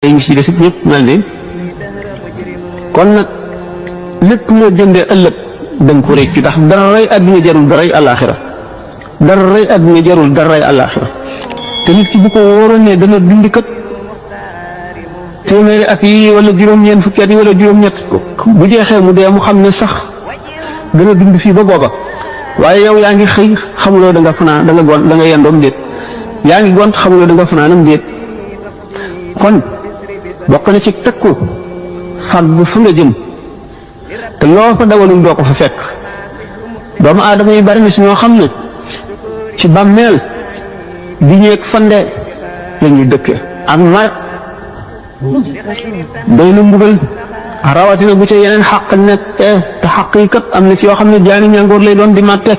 ñu si des ñëpp mel ni kon nag lépp loo jëndee ëllëg da nga ko rëcc ndax dara rey àdduna jarul dara rey àllaaxira dara rey àdduna jarul dara rey àllaaxira te nit ki bu ko wóoroon ne dana dund kat téeméeri at yi wala juróom-ñeent fukki at yi wala juróom-ñett bu jeexee mu dee mu xam ne sax dana dund fii ba booba waaye yow yaa ngi xëy xamuloo da nga fanaan da nga gon da nga yendoom déet yaa ngi gont xamuloo da nga fanaanam déet kon bokk na ci takku xam bu fa nga jëm te loo fa dawalul doo ko fa fekk doomu aadama yi bari na si ñoo xam ne ci bàmmeel di ñeeg fande la ñuy dëkke ak ma doy na mbugal rawatina bu ca yeneen xaq nekk te xaq yi kat am na si yoo xam ne jaani ñangoor lay doon di màtte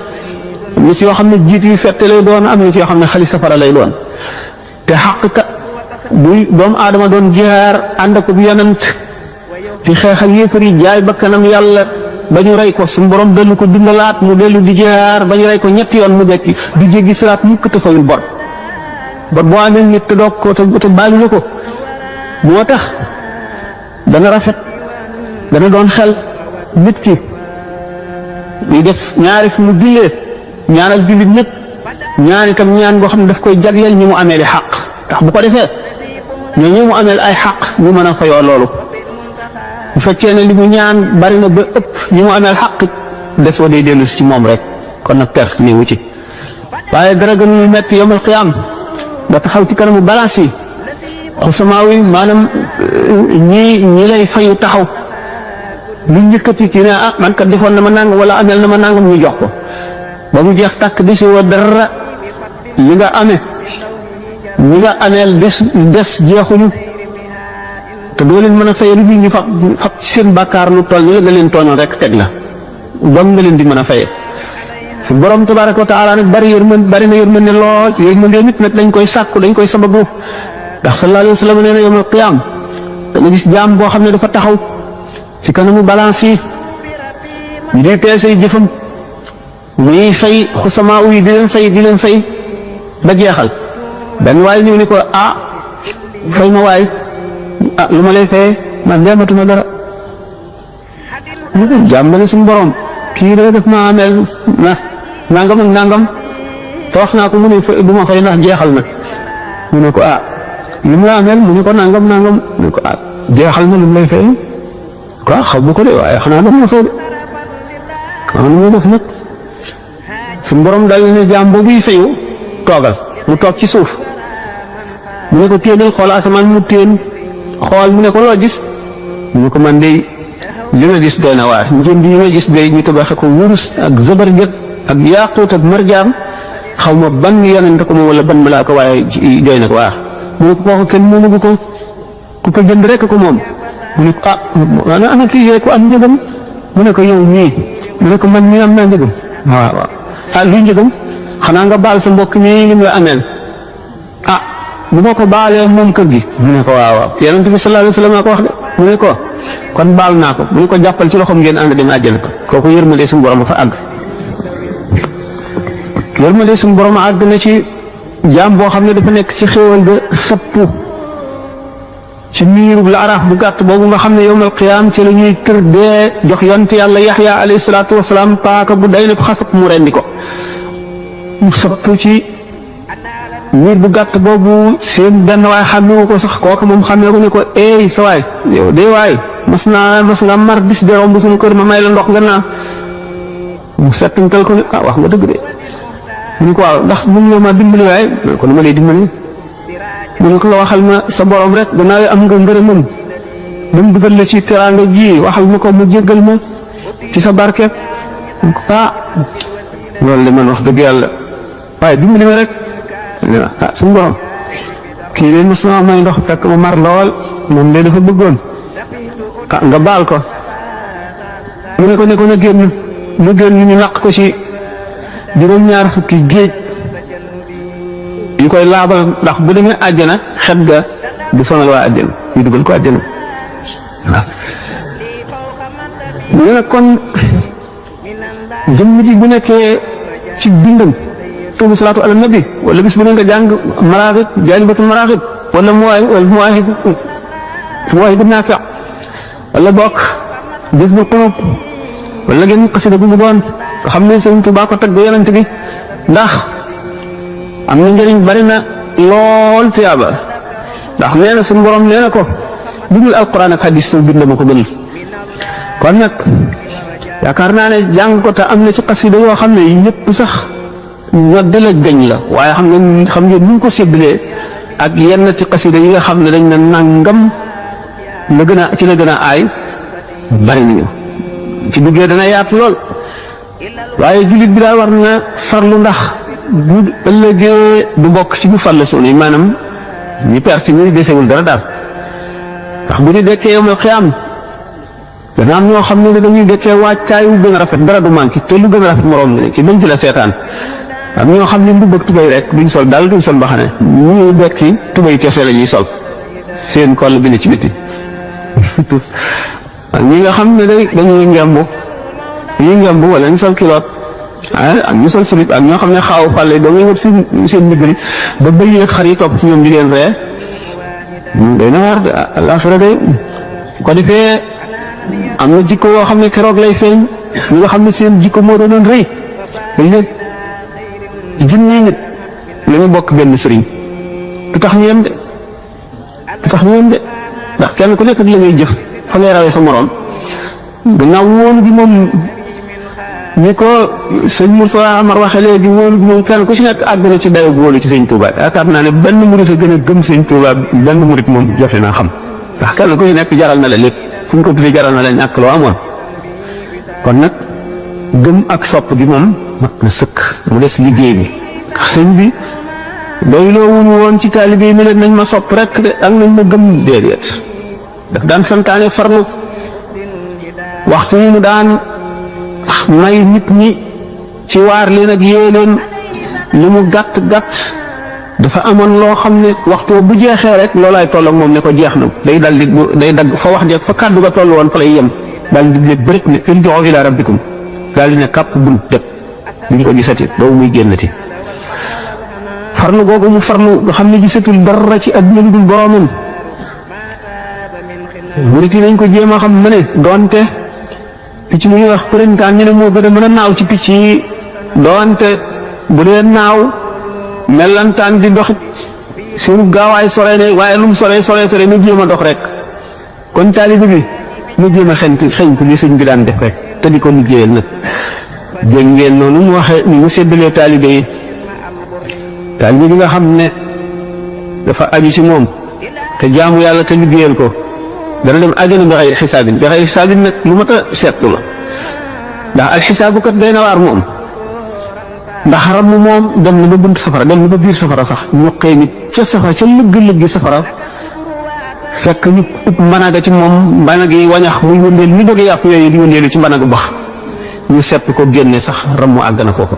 am na si yoo xam ne jiit yu fette lay doon am na si yoo xam ne xali safara lay doon te xaq kat buy doomu aadama doon jihaar ànd ak bu yonent di xeex ak yéefar yi jaay bakkanam yàlla ba ñu rey ko suñu borom dellu ko dundalaat mu dellu di jihaar ba ñu rey ko ñetti yoon mu dekki du jéggi siraat mukk te fayul bor boo amee nit te doog ko te baalu la ko moo tax dana rafet dana doon xel nit ki di def ñaari fu mu jullee ñaanal jullit ñëpp ñaan itam ñaan boo xam ne daf koy jagleel ñi mu amee li xaq ndax bu ko defee ñoo mu ameel ay xaq ñu mën a fayoo loolu bu fekkee ne li mu ñaan bari na ba ëpp ñi mu ameel xaq defoo day dellu si moom rek kon nag perte ni wu ci waaye dara gënul metti yawmal qiyaam nga taxaw ci kanamu balance yi xusamaaw yi maanaam ñi lay fayu taxaw lu njëkkati ci ne ah man kat defoon na ma nangam wala ameel na ma nangam ñu jox ko ba mu jeex tàkk di si woo dara li nga amee ñi nga ameel des jeexuñu te doo leen mën a fayee lu ñu fab ci seen bàkkaar lu toll ni la nga leen tooñoon rek teg la dom nga leen di mën a fayee su borom tabaaraka wa taala nag bari na yërmande lool yërmande nit nag dañ koy sàkku dañ koy sababu ndax sallallahu alayhi wa sallam nee na yawmal qiyaam dana gis jaam boo xam ne dafa taxaw ci kanamu balance yi ñu di peese jëfam muy fay xusamaa yi di leen fay ba jeexal benn waay ñëw ni ko ah fay ma waay ah lu ma lay fayee man dematuma dara jaam ba ne suñu borom kii de def maa ameel na nangam ak nangam te wax naa ko mu ne du ma fay ndax jeexal na mu ne ko ah lu mu la ameel mu ne ko nangam mu ne ko ah jeexal na lu mu lay fay quoi xaw ma ko de waaye xanaa dama fay de xam nga def nag suñu borom daal ne jaam boobu yi fayu toogal mu toog ci suuf mu ne ko téenal xool asamaan mu téen xool mu ne ko loo gis mu ne ko man de li nga gis doy na waar njënd yi nga gis day ñu tabaxe ko wurus ak zabarjat ak yaaquut ak marjaan xaw ma ban yonent ko moom wala ban malaaka waaye doy na ko waar mu ne ko kooku kenn moomu ko ku ko jënd rek ko moom mu ne ko ah ana kii yooyu ko am njëgam mu ne ko yow mii mu ne ko man mii am naa njëgam waaw ah luy njëgam xanaa nga baal sa mbokk mii li mu la ameel ah bu ma ko baalee moom kër gi mu ne ko waaw yonent bi sallallahu alayhi wa sallam ko wax de mu ne ko kon baal naa ko mu ne ko jàppal ci loxoom ngeen ànd dem àjjana kooku yërmande suñu borom a fa àgg yërmande suñu borom a àgg na ci jaam boo xam ne dafa nekk ci xéewal ga sappu ci miirub la araaf bu gàtt boobu nga xam ne yawmal qiyaam ci la ñuy kër dee jox yonent yàlla Yaxya alayhi salaatu wa salaam paaka bu day na xasab mu rendi ko mu sappu ci miir bu gàtt boobu seen benn waay xàmmewu ko sax kooku moom xàmmee ko ne ko eey sa waay yow de waay mas nga mar bis de romb suñu kër ma may la ndox nga naan mu settantal ko ne ah wax nga dëgg de mu ne ko waaw ndax mun nga ma dimbali waaye ko nu ma lay dimbali mu ne ko la waxal ma sa borom rek gannaaw am nga ngërëmam mu dugal la ci teraanga ji waxal ma ko mu jéggal ma ci sa barket mu ko ah loolu de man wax dëgg yàlla waaye dimbali ma rek ah suñu borom kii de mos na may ndox fekk ma mar lool moom de dafa bëggoon nga baal ko mu ne ko na génn ñu naq ko ci juróom-ñaar fukki géej yu koy laabal ndax bu demee àjjana xet ga du sonal waa àjjana ñu dugal ko àjjana waaw mu ne kon jëmm ji bu nekkee ci bindam tuubu salaatu ala nabi wala bis bu ne nga jàng maraaxib jaalibatul maraaxib wala muwaahib mooy bu naafi wala bokk gis bu xulub wala ngeen xasida bu mu doon nga xam ne Sëriñ Tuubaa ko tagg yonent bi ndax am na njëriñ bari na lool tiyaaba ndax nee na suñu borom nee na ko bindul alquran ak hadis bind ma ko gënal kon nag yaakaar naa ne jàng ko te am na ci xasida yoo xam ne ñëpp sax ñoo dala gañ la waaye xam ngeen ñu ko séddalee ak yenn ci xasida yi nga xam ne dañ na nangam la gën a ci la gën a aay bari nañu ci duggee dana yaatu lool waaye jullit bi daal war na farlu ndax bu ëllëgee du bokk ci bu farle soon yi maanaam ñu perte ñu desewul dara daal ndax bu ñu dekkee yomal xiyaam dana am ñoo xam ne dañuy dekkee wàccaay wu gën a rafet dara du manqué te lu gën a rafet moroom ne ki dañ ci la seetaan am ñoo xam ne mbubb ak tubay rek duñ sol daal duñ sol mbaxane ñuy dekki tubay kese la ñuy sol seen koll bi ne ci biti ñi nga xam ne dañuy ngemb wala ñu sol kiloot ak ñu sol slip ak ñoo xam ne xaaw fàlle doo ngay wër seen ndigri ba bëy xar yi topp ci ñoom di leen ree day na waar àllaaxira day ko defee am na jikko yoo xam ne keroog lay feeñ ñi nga xam ne seen jikko moo doon rëy dañ leen junni nit la ñu bokk benn sëriñ du tax ñu yem de ndax kenn ku nekk ak la ngay jëf fa ngay rawee sa moroom gannaaw wóolu gi moom ñi ko sëñ Moussa Amar waxee léegi wóolu gi moom kenn ku ci nekk àgg na ci dayo wóolu ci sëñ Touba yaakaar naa ne benn murit a gën a gëm sëñ Touba benn murit moom jafe naa xam ndax kenn ku ci nekk jaral na la lépp fu ñu ko tuddee jaral na la ñàkk loo amoon kon nag gëm ak sopp gi moom mat na sëkk mu des liggéey bi sëñ bi doy loo wuñu woon ci taalibe yi ne leen nañ ma sopp rek de ak nañ ma gëm déedéet daf daan santaane farlu waxtu yi mu daan may nit ñi ci waar leen ak yee leen li mu gàtt gàtt dafa amoon loo xam ne waxtu bu jeexee rek loolaay toll ak moom ne ko jeex na day dagg fa wax jeex fa kàddu ga toll woon fa lay yem daal di léeg bërik ne irji'u ilaa rabbikum daal di ne kàpp bunt dëpp bu ñu ko gisati doobu muy génnati farlu googu mu farlu nga xam ne gisatul dara ci àddina lu dul boroomam murit yi nañ ko jéem a xam ma ne doonte picc mu ñuy wax përintaan ñu ne moo gën a mën a naaw ci picc yi doonte bu dee naaw mellantaan di dox suñu gaawaay sore ne waaye lu mu sore nu jéem a dox rek kon taalibe bi nu jéem a xeñtu li sëñ bi daan def rek te di ko liggéeyal nag dégg ngeen noonu mu waxee ni mu séddalee taalibe yi taalibe bi nga xam ne dafa aju ci moom te jaamu yàlla te liggéeyal ko dana dem àjjana bi xayri xisaabin nag lu mat a seetlu la ndax alxisaabu kat day na waar moom ndax ram moom dem na ba bunt safara dem na ba biir safara sax ñoqee nit ca safara ca lëgg-lëggi safara fekk ñu ub mbanaga ci moom mbanag yi wañax muy wëndeel ñu doge yàpp yooyu di wëndeelu ci mbanagu bax ñu sepp ko génne sax ram mu àgg na kooku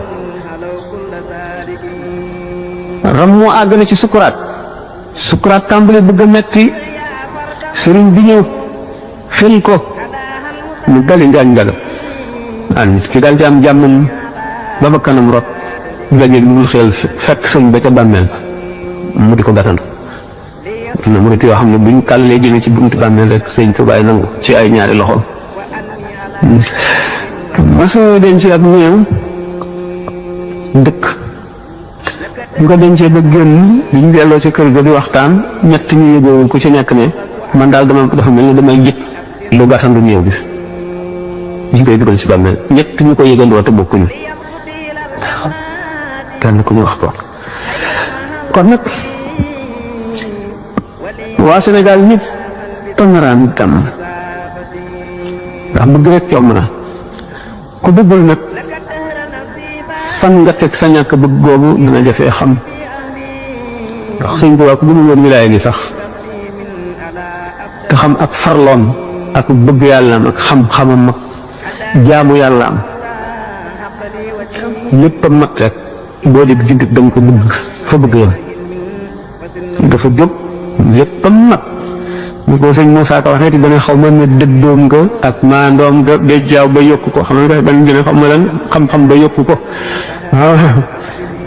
ram mu àgg na ci sukuraat tàmbali bëgg a metti sëriñ bi ñëw xel ko mu gali ngaañ ngaga nit ki daal ci am jàmmam ba ba kanam rot gajeeg lu dul xel fekk sëñ ba ca bàmmeel mu di ko gàttandu na murit yoo xam ne buñ kàllee jëme ci buntu bàmmeel rek sëñ Tuubaa nangu ci ay ñaari loxoom masoo denc ak ñeew dëkk ñu ko dencee ba génn biñ delloo ci kër ga di waxtaan ñett ñu yëgoo ku ci nekk ne man daal dafa mel ni damay jëkk lu gàttandu ñeew bi ñu koy dugal ci bàmmeel ñett ñu ko yëgandoo te bokkuñu kenn ku ñu wax ko kon nag waa Sénégal ñëpp tongaraan tam ndax bëgg rek yomb na ku bëggul nag fan nga teg sa ñàkk bëgg googu dina jafee xam ndax sëñ bi waa ko gënu woon wilaaya gi sax te xam ak farloom ak bëgg yàlla am ak xam-xamam ak jaamu yàlla am lépp a mat rek boo dégg digg danga ko bëgg fa bëgg yam dafa jóg lépp a mat ñu ko sëñ Moussa Ka waxee dana xaw ma ne dëddoom nga ak maandoom nga béjjaaw ba yokku ko xam nga dañ gën a xam ma lan xam-xam ba yokku ko waaw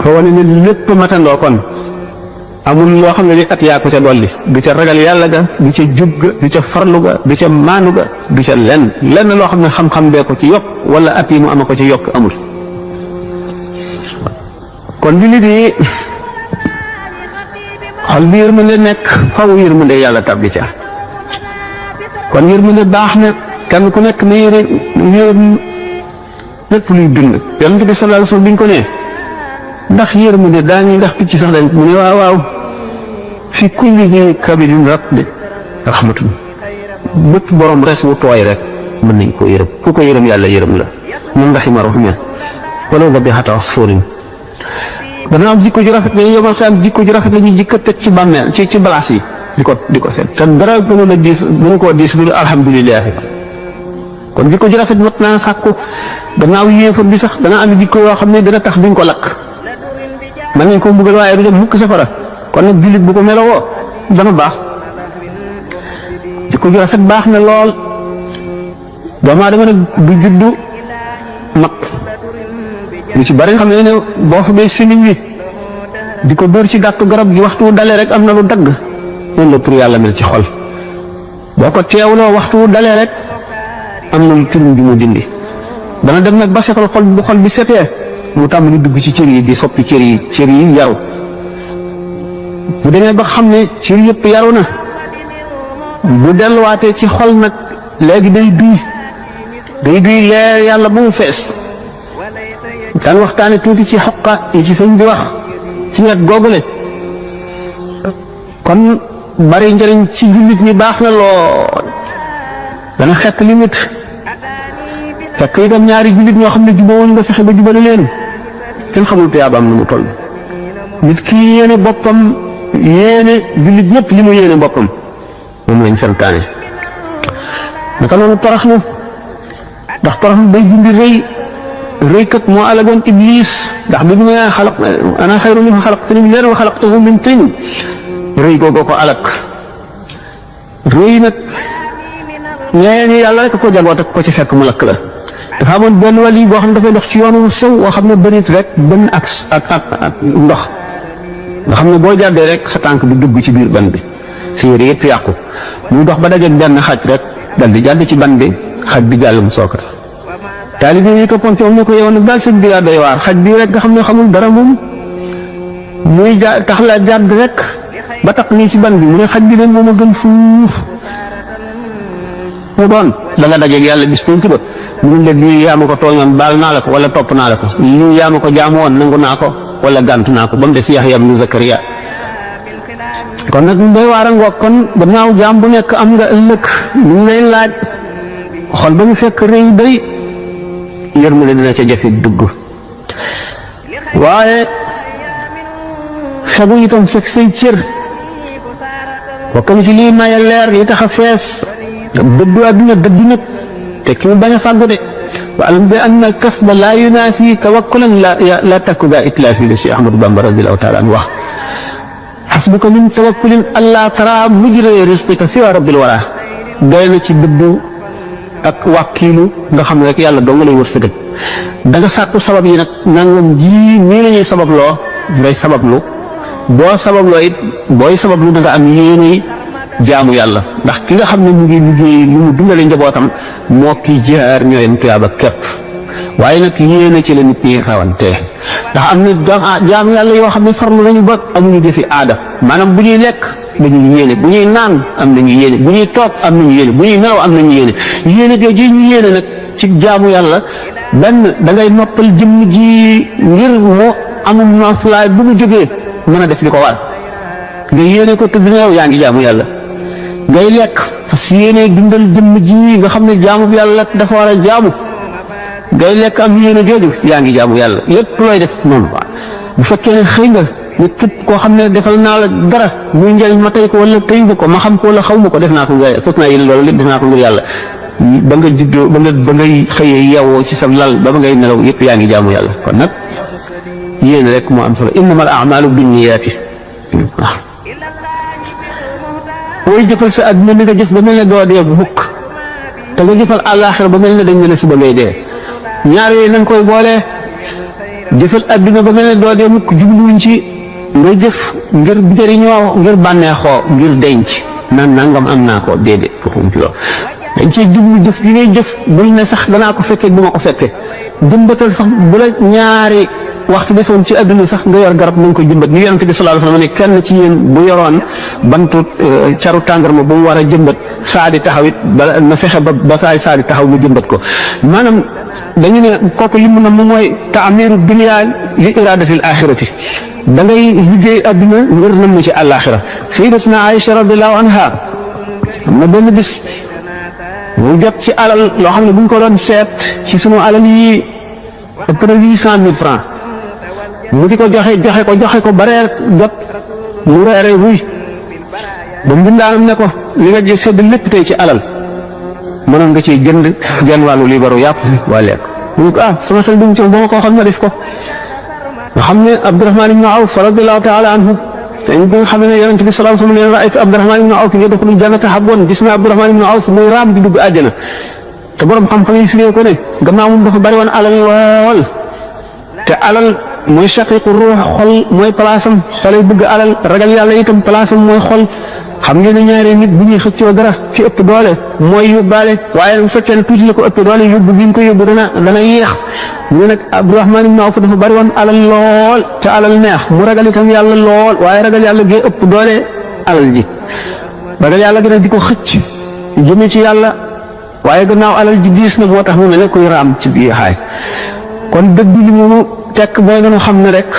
fa wane ne lépp matandoo kon amul loo xam ne li at yaa ko ca dolli du ca ragal yàlla ga du ca jub ga du ca farlu ga du ca maanu ga du ca lenn loo xam ne xam-xam bee ko ci yokk wala at yi mu ama ko ci yokk amul. kon jullit yi xol bi yërmande nekk faw yërmande yàlla tabbi ca kon yërmande baax na kenn ku nekk na yërëm lépp luy dund. yonent bi sallallahu alayhi wasallam biñ ko nee ndax yërmande daañu ndax picc sax dañ mu ne waaw fi kulli di kabidin ratb rahmatun bépp borom res wu tooy rek mën nañ ko yërëm ku ko yërëm yàlla yërëm la man rahima rahman walaw dabihata asfurin dana am jikko ju rafet la yomal sa am jikko ju rafet la ñu jikko teg ci bàmmeel ci balaas yi di ko seet te dara gënoon a diis gënu koo diis lu alhamdulilah. kon jikko ju rafet mat naa sàkku gannaaw yéefar bi sax dana am jikko yoo xam ne dana tax duñ ko lakk man nañ ko mbugal waaye du dem mukk safara kon nag jullit bu ko melowoo dana baax. jikko ju rafet baax na lool doomu aadama nag du juddu mag lu ci bari nga xam ne boo fa bay sëniñ wi di ko dóor ci gàttu garab gi waxtu wu dalee rek am na lu dagg noonu la tur yàlla mel ci xol boo ko teewloo waxtu wu dalee rek am na lu turum bi mu dindi dana dem nag ba setal xol bu xol bi setee mu tàmbali dugg ci cër yi di soppi cër yi yaru bu demee ba xam ne cër yëpp yaru na bu delluwaatee ci xol nag léegi day duy leer yàlla ba mu fees daan waxtaane tuuti ci xoqa yi ci sëñ bi wax ci wet googule kon bari njëriñ ci jullit ñi baax na lool dana xett li nit fekk itam ñaari jullit ñoo xam ne jubóowoon nga fexe ba jubale leen kenn xamul tuyaabaam nu mu toll nit ki yéene boppam yéene jullit ñëpp li mu yéene boppam moom lañ santaane naka noonu toroxlu ndax toroxlu day dindi rëykat moo alagoon iblis ndax bi mu xalaq ana xayru minhu xalaqtani min naarin wa xalaqtahu min tiin rëy googu ko alak rëy nag ñeeni yàlla rek ko jagoo te ko ci fekk mu lakk la dafa amoon benn wàll yi boo xam ne dafay dox ci yoonu sew woo xam ne bërit rek bën ak ndox nga xam ne boo jàddee rek sa tànk bi dugg ci biir ban bi si yére yëpp yàqu muy dox ba dajeeg benn xaj rek dal di jàdd ci ban bi xaj bi jàll mu sookar taalibe yi toppoon ci moom ne ko yow nag daal sëñ bi yaa doy waar xaj bii rek nga xam ne xamul dara moom muy tax la jàdd rek ba tax nii ci ban bi mu ne xaj bi leen moom a gën fuuf mu doon da nga dajeeg yàlla bis pénc ba mu ne lii yaa ma ko tooñoon baal naa la ko wala topp naa la ko lii yaa ma ko jaamu woon nangu naa ko wala gàntu naa ko ba mu des Yaxya ibnu Zakariya kon nag doy waar a ngoog kon gannaaw jaam bu nekk am nga ëllëg ñu ngi lay laaj xol ba ñu fekk rëy day yërmande dina ca jafe dugg waaye xegu itam fekk say cër bokkam ci lii maye leer yi tax a fees dëddu àdduna dëddu nag te ki mu bañ a fàggu de wa alam bi anna al kasba laa yunaasi tawakkulan la takku daa itlaafi li si Ahmadu Bamba radiyallahu taala anhu wax xasbuka min tawakkulin allaa tara mujra rizqika siwa rabbil wara doy na ci dëddu ak wàkkiilu nga xam ne rek yàlla doo nga lay wërsëgal da nga sàkku sabab yi nag nangam ji nii la ñuy sababloo ngay sabablu boo sababloo it booy sabablu da nga am yéene jaamu yàlla ndax ki nga xam ne mu ngi liggéey lu mu dundale njabootam moo kii jihaar ñoo yem tuyaaba képp waaye nag yéene ci la nit ñi rawante ndax am na jaamu yàlla yoo xam ne farlu nañu ba amuñu jëfi aada maanaam bu ñuy lekk dañuy yéene bu ñuy naan am nañu yéene bu ñuy toog am nañu yéene bu ñuy nelaw am nañu yéene yéene jooju ñu yéene nag ci jaamu yàlla benn da ngay noppal jëmm ji ngir moo amul noflaay bu mu jógee mën a def li ko war nga yéene ko te dina yow yaa ngi jaamu yàlla ngay lekk parce que yéene dundal jëmm ji nga xam ne jaamu bi yàlla dafa war a jaamu ngay lekk am yéene jooju yaa ngi jaamu yàlla lépp looy def noonu bu fekkee ne xëy nga ne képp koo xam ne defal naa la dara muy njëriñ ma tey ko wala tey ko ma xam ko wala xaw ma ko def naa ko ngir fekk naa yéene loolu lépp def naa ko ngir yàlla ba nga juddoo ba ngay xëyee yeewoo ci sa lal ba ngay nelaw yëpp yaa ngi jaamu yàlla kon nag yéene rek moo am solo innamal a'maalu binniyaati waaw booy jëfal sa àdduna ni nga jëf ba mel ne doo dee mukk te nga jëfal àllaaxira ba mel ne dañ ne suba ngay dee ñaar yooyu nañ koy boole jëfal àdduna ba mel ne doo dee mukk jubluwuñ ci nga jëf ngir jëriñoo ngir bànneexoo ngir denc naan nangam am naa ko déedéet ko xum ci loolu dañ ciy jublu jëf gi ngay jëf bul ne sax danaa ko fekkee du ma ko fekkee jëmbatal sax bu la ñaari waxtu defoon ci adduna sax nga yor garab na nga ko jëmbat ni yonente bi sallallahu alayhi wasallam ne kenn ci yéen bu yoroon bantu caru tàndarma bu mu war a jëmbat saa di taxaw it ba na fexe ba saa di taxaw mu jëmbat ko maanaam dañu ne kooku li mu na mu mooy taamiru dunya li iradatil axirati da ngay liggéey adduna ngir nam ci àllaaxira sayyidatuna Aïcha radiyallahu anha am na benn bis mu jot ci alal loo xam ne bu ñu ko doon seet ci sunu alal yi ëpp na 800 000 francs mu di ko joxe ko ba reer jot mu reere wuy ba mbindaanam ne ko li nga gis sedd lépp tey ci alal mënoon nga ciy jënd genn wàllu libaru yàpp waa lekk mu ne ko sama xel dum ci ba ma koo xam ne def ko nga xam ne Abdurahmaan ibnu Awf radiyallahu taala anhu te ñu nga xam ne yonent bi sallallahu alayhi wa sallam ra'aytu Abdurahmaan ibnu Awf yadxulu jannata habwan gis naa Abdurahmaan ibnu Awf muy raam di dugg àjjana te borom xam-xam yi firee ko ne gannaaw moom dafa bari woon alal lool te alal mooy shaqiqu ruux xol mooy palaasam fa lay bëgg alal ragal yàlla itam palaasam mooy xol xam ngeen ne ñaari nit bu ñuy xëccoo dara ci ëpp doole mooy yóbbaale waaye bu fekkee ne tuuti la ko ëpp doole yóbbu bi ñu ko yóbbu dana yéex ñu nag Abdurahmaan ibn Awf dafa bari woon alal lool te alal neex mu ragal itam yàlla lool waaye ragal yàlla gee ëpp doole alal ji ragal yàlla gën a di ko xëcc jëme ci yàlla waaye gannaaw alal ji diis na moo tax mu mel ne kuy raam ci biir xaay kon dëgg li mu tekk booy gën a xam ne rek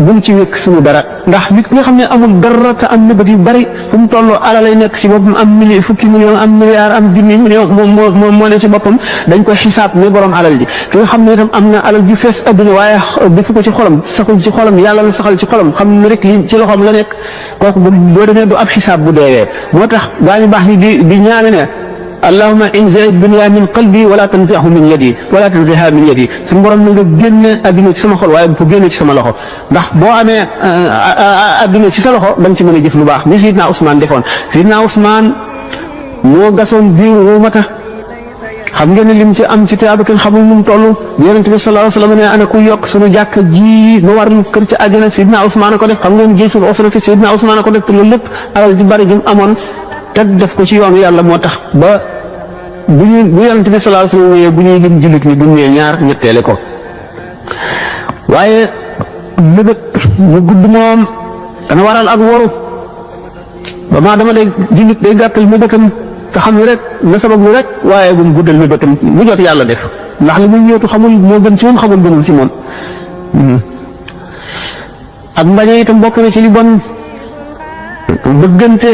buñ ci wékk suñu dara ndax nit ki nga xam ne amul dara te am nëbët yu bari fu mu tolloo alal lay nekk si boppam am fukki million am milliard am junni million moom moo ne si boppam dañ koy xisaab ne borom alal ji ki nga xam ne itam am na alal ju fees adduna waaye defu ko ci xolam saxul ci xolam yàlla la saxal ci xolam xam ne rek li ci loxoom la nekk kooku boo demee du ab xisaab bu deewee moo tax gaañu baax ni di ñaane ne allahumma inzi dunya min qalbi wala tanzihu min yadi wala tanziha min yadi suñu borom na nga génne adduna ci sama xol waaye bu ko génne ci sama loxo ndax boo amee adduna ci sa loxo dañ ci mën a jëf lu baax ni Sidna Ousmane defoon Sidna Ousmane moo gasoon biir wu mata xam ngeen ne lim ci am ci teewaat kenn xamul nu mu toll Yonent bi sallallahu alayhi wa sallam ne ana ku yokk suñu jàkka ji nu war lu kër ci àjjana Sidna Ousmane ko def xam ngeen ji suñu osra fi Sidna Ousmane ko def te loolu lépp alal ji bari ji amoon te def ko ci yoonu yàlla moo tax ba bu Yonent bi sallallahu alayhi wa sallam bu ñuy lim jullit ñi duñ ne ñaar ñetteele ko waaye nëbët mu gudd moom dana waral ak waru ba maa dama day jullit day gàttal nëbëtam te xam ne rek na sabab lu rek waaye bu mu guddal nëbëtam mu jot yàlla def ndax li muy ñëwtu xamul moo gën ci moom xamul gënul ci moom ak mbañe itam bokk na ci li bon bëggante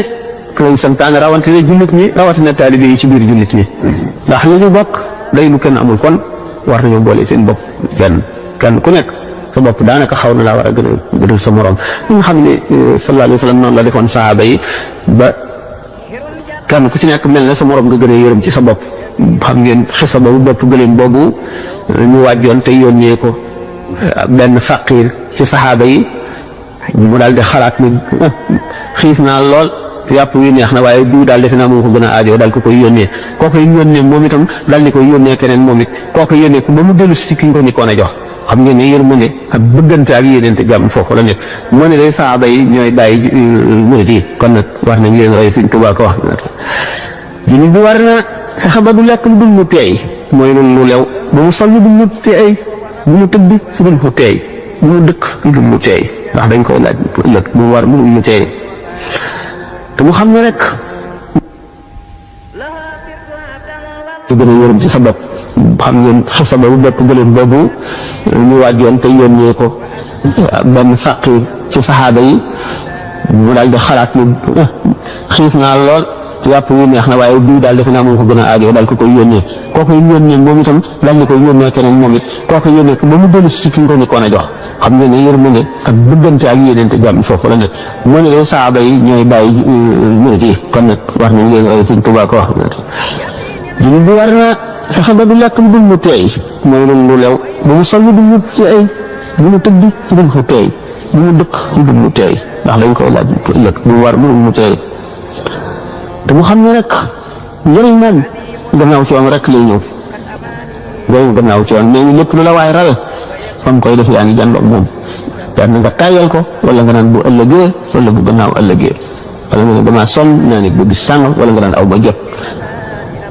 koy santaane rawatina jullit ñi rawatina taalibe yi ci biir jullit ñi ndax li ñu bokk day lu kenn amul kon war nañoo boole seen bopp kenn ku nekk sa bopp daanaka xaw na laa war a gën a sa morom li nga xam ne sallallahu alayhi wa sallam noonu la defoon sahaaba yi ba kenn ku ci nekk mel na sa morom nga gën a yërëm ci sa bopp xam ngeen xisa boobu bopp gëleen boobu ñu wàjjoon te yónnee ko benn faqiir ci sahaaba yi mu daal di xalaat ni xiif naa lool yàpp wi neex na waaye diw daal defe naa moo ko gën a aajoo daal ko koy yónnee koo koy yónnee moom itam daal di koy yónnee keneen moom it koo koy yónnee ba mu dellu si ki nga ko nikkoon a jox xam ngeen ne yërmande ak bëggante ak yéeneente jàmm foofu la nekk moo ne day saaba yi ñooy bàyyi murit yi kon nag war nañ leen roy Sëñ Tuubaa ko wax jullit bi war na fexe ba du lekk lu dul mu teey mooy lu lew ba mu sol lu dul mu teey bu mu tëdd lu dul mu teey bu mu dëkk lu dul mu teey ndax dañ koy laaj ëllëg mu war lu dul mu teey te mu xam ne rek te gën a yërëm ci sa bopp xam ngeen xasa boobu bépp gëleen boobu ñu wàjjoon te yónnee ko benn faqir ci saxaaba yi mu daal di xalaat ni xiif naa lool yàpp wi neex na waaye bii daal defe naa moom ko gën a aajoo daal ko koy yónnee koo koy yónnee moom itam daal di koy yónnee keneen moom it koo koy yónnee ba mu dellu si fi nga ko nekkoon a jox xam ngeen ne yërmande ak bëggante ak yéeneente jàmm foofu la nekk moo ne de saaba yi ñooy bàyyi murit yi kon nag war nañ leen ay Sëñ Tuubaa ko wax jullit bi war na fexe ba du lekk lu dul mu teey mooy lu lew ba mu sol lu dul mu teey bu mu tëdd lu dul mu teey bu mu dëkk lu dul mu teey ndax dañ koy laaj ëllëg bu war lu dul mu teey te mu xam ne rek njëriñ naan gannaaw ci woon rek lay ñëw njëriñ gannaaw ci woon mais lépp lu la waaye rawe fam koy def yaa ngi jàndoog moom daan nga tàyyal ko wala nga naan bu ëllëgee wala bu gannaaw ëllëgee wala nga ne damaa sonn naa ne bu bis sàngam wala nga naan aw ba jot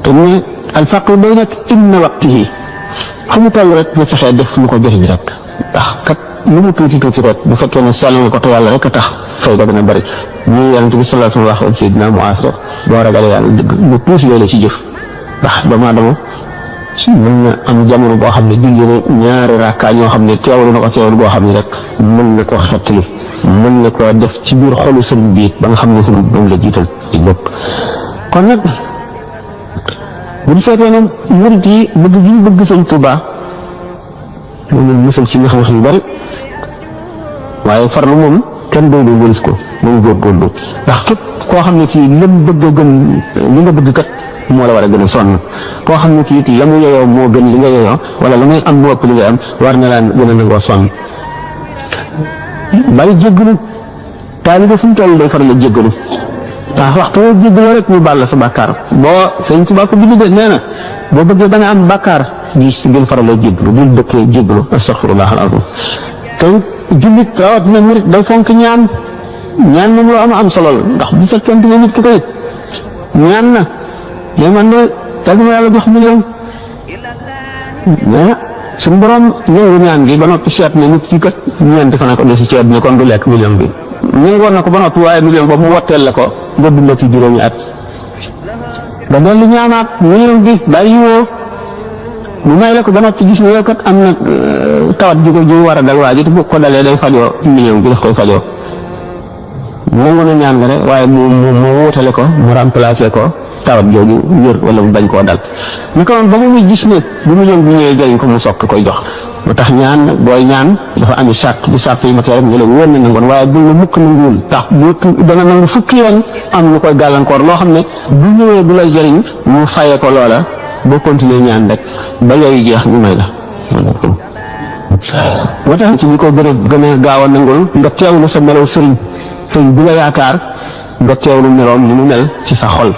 te mu ne alfaqru bayna inna waqtihi fu mu toll rek nga fexee def lu ko jëriñ rek ndax kat lu mu tuuti tuuti rek bu fekkee ne sell nga ko te yàlla rek a tax fay ko dana bëri ñu yonent bi sallallahu alayhi wa sallam waxoon Seydina Muaaz boo ragalee yàlla dëgg lu tuuti yooyu la ci jëf ndax doomu aadama mën na am jamono boo xam ne julli na ñaari rakkaa ñoo xam ne teewlu na ko teewlu boo xam ne rek mën na koo xettali mën na koo def ci biir xolu sëñ bi ba nga xam ne sëñ moom la jiital ci bopp kon nag bu ñu seetee ne murit yi bëgg gi ñu bëgg sëñ Tuubaa moom la musal ci nga xam yu bari waaye farlu moom kenn doy doon wëlis ko moom góorgóorlu ndax képp koo xam ne ci lam bëgg a gën li nga bëgg kat moo la war a gën a sonn koo xam ne ci la mu yeyoo moo gën li nga yeyoo wala la ngay am moo ëpp li nga am war na laa gën a nangoo sonn bari jéggalu taalibe fu mu toll day faral a jéggalu ndax waxtu woo jéggaloo rek ñu baal la sa bàkkaar boo sëñ Tuubaa ko bind de nee na boo bëggee ba nga am bàkkaar di si gën faral a jéggalu bul dëkkee jéggalu astaghfirullah al-azim te jullit rawat na murit day fonk ñaan moom loo am solo la ndax bu fekkente ne nit ki koy ñaan na mais man de tegu ma yàlla jox million mais suñu borom ñëw ñaan gi ba noppi seet ne nit ki kat ñeenti fan ko desi ci àddina kon du lekk million bi ñëwoon na ko ba noppi waaye million boobu mu wotteel la ko nga dund ci juróomi at da doon lu ñaanaat million bi bàyyi woo mu may la ko ba noppi gis ne yow kat am na tawat ji ko war a dal waa ji te bu ko dalee day fajoo million bi daf koy fajoo nangu na ñaan nga rek waaye mu wutale ko mu remplacé ko tawat jooju wér wala mu bañ koo dal naka noonu ba muy gis ne bu million bi ñëwee jëriñ ko mu sokk koy jox lu tax ñaan booy ñaan dafa ami sart bu sart yi ma tee rek nga la wóor na nangoon waaye bul na mukk nanguwul tax bu dana nangu fukki yoon am lu koy gàllankoor loo xam ne bu ñëwee du lay jëriñ mu fayee ko loola boo continuer ñaan rek ba yooyu jeex ñu may la moo tax ci ñi ko gën a gaaw a nangul nga teewlu sa melaw sëriñ bi nga yaakaar nga teewlu meloom ni mu mel ci sa xol